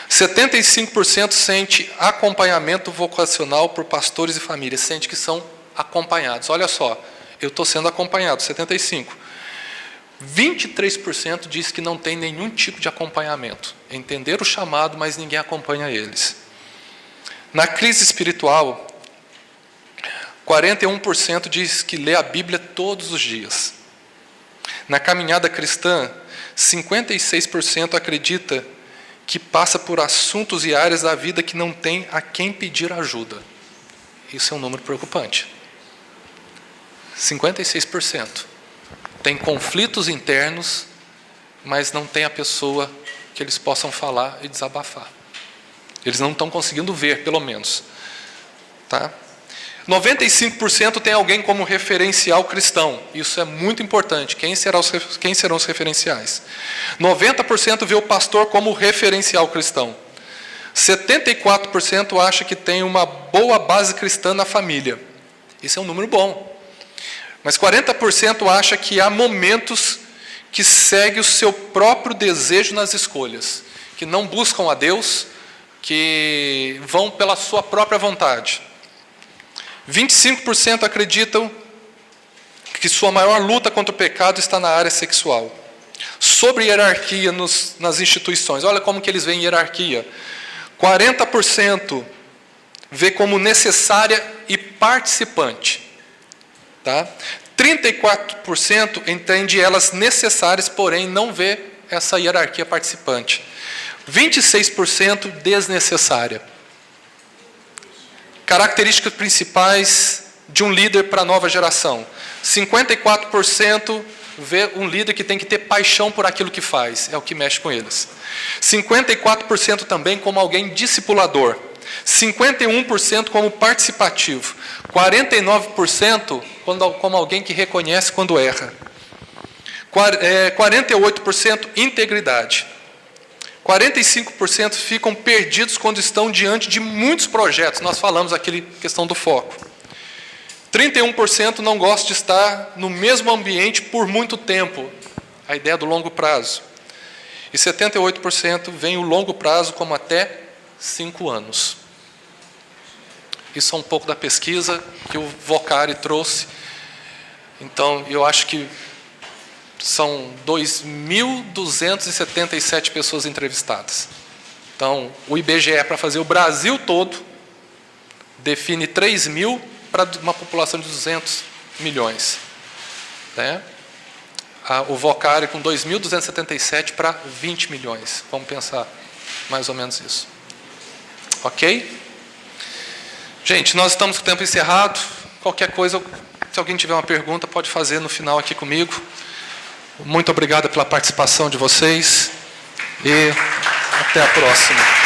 75% sente acompanhamento vocacional por pastores e famílias, sente que são acompanhados. Olha só, eu estou sendo acompanhado, 75%. 23% diz que não tem nenhum tipo de acompanhamento. Entenderam o chamado, mas ninguém acompanha eles. Na crise espiritual, 41% diz que lê a Bíblia todos os dias. Na caminhada cristã, 56% acredita que passa por assuntos e áreas da vida que não tem a quem pedir ajuda. Isso é um número preocupante. 56%. Tem conflitos internos, mas não tem a pessoa que eles possam falar e desabafar. Eles não estão conseguindo ver, pelo menos. Tá? 95% tem alguém como referencial cristão. Isso é muito importante. Quem serão os referenciais? 90% vê o pastor como referencial cristão. 74% acha que tem uma boa base cristã na família. Isso é um número bom. Mas 40% acha que há momentos que segue o seu próprio desejo nas escolhas, que não buscam a Deus, que vão pela sua própria vontade. 25% acreditam que sua maior luta contra o pecado está na área sexual. Sobre hierarquia nas instituições, olha como que eles veem hierarquia. 40% vê como necessária e participante. Tá? 34% entende elas necessárias, porém não vê essa hierarquia participante. 26% desnecessária. Características principais de um líder para a nova geração. 54% vê um líder que tem que ter paixão por aquilo que faz, é o que mexe com eles. 54% também como alguém discipulador. 51% como participativo. 49% como alguém que reconhece quando erra. 48% integridade. 45% ficam perdidos quando estão diante de muitos projetos. Nós falamos aqui questão do foco. 31% não gosta de estar no mesmo ambiente por muito tempo. A ideia do longo prazo. E 78% veem o longo prazo como até 5 anos. Isso é um pouco da pesquisa que o Vocari trouxe. Então, eu acho que são 2.277 pessoas entrevistadas. Então, o IBGE, para fazer o Brasil todo, define 3.000 para uma população de 200 milhões. Né? O Vocari com 2.277 para 20 milhões. Vamos pensar mais ou menos isso. Ok? Gente, nós estamos com o tempo encerrado. Qualquer coisa, se alguém tiver uma pergunta, pode fazer no final aqui comigo. Muito obrigado pela participação de vocês e até a próxima.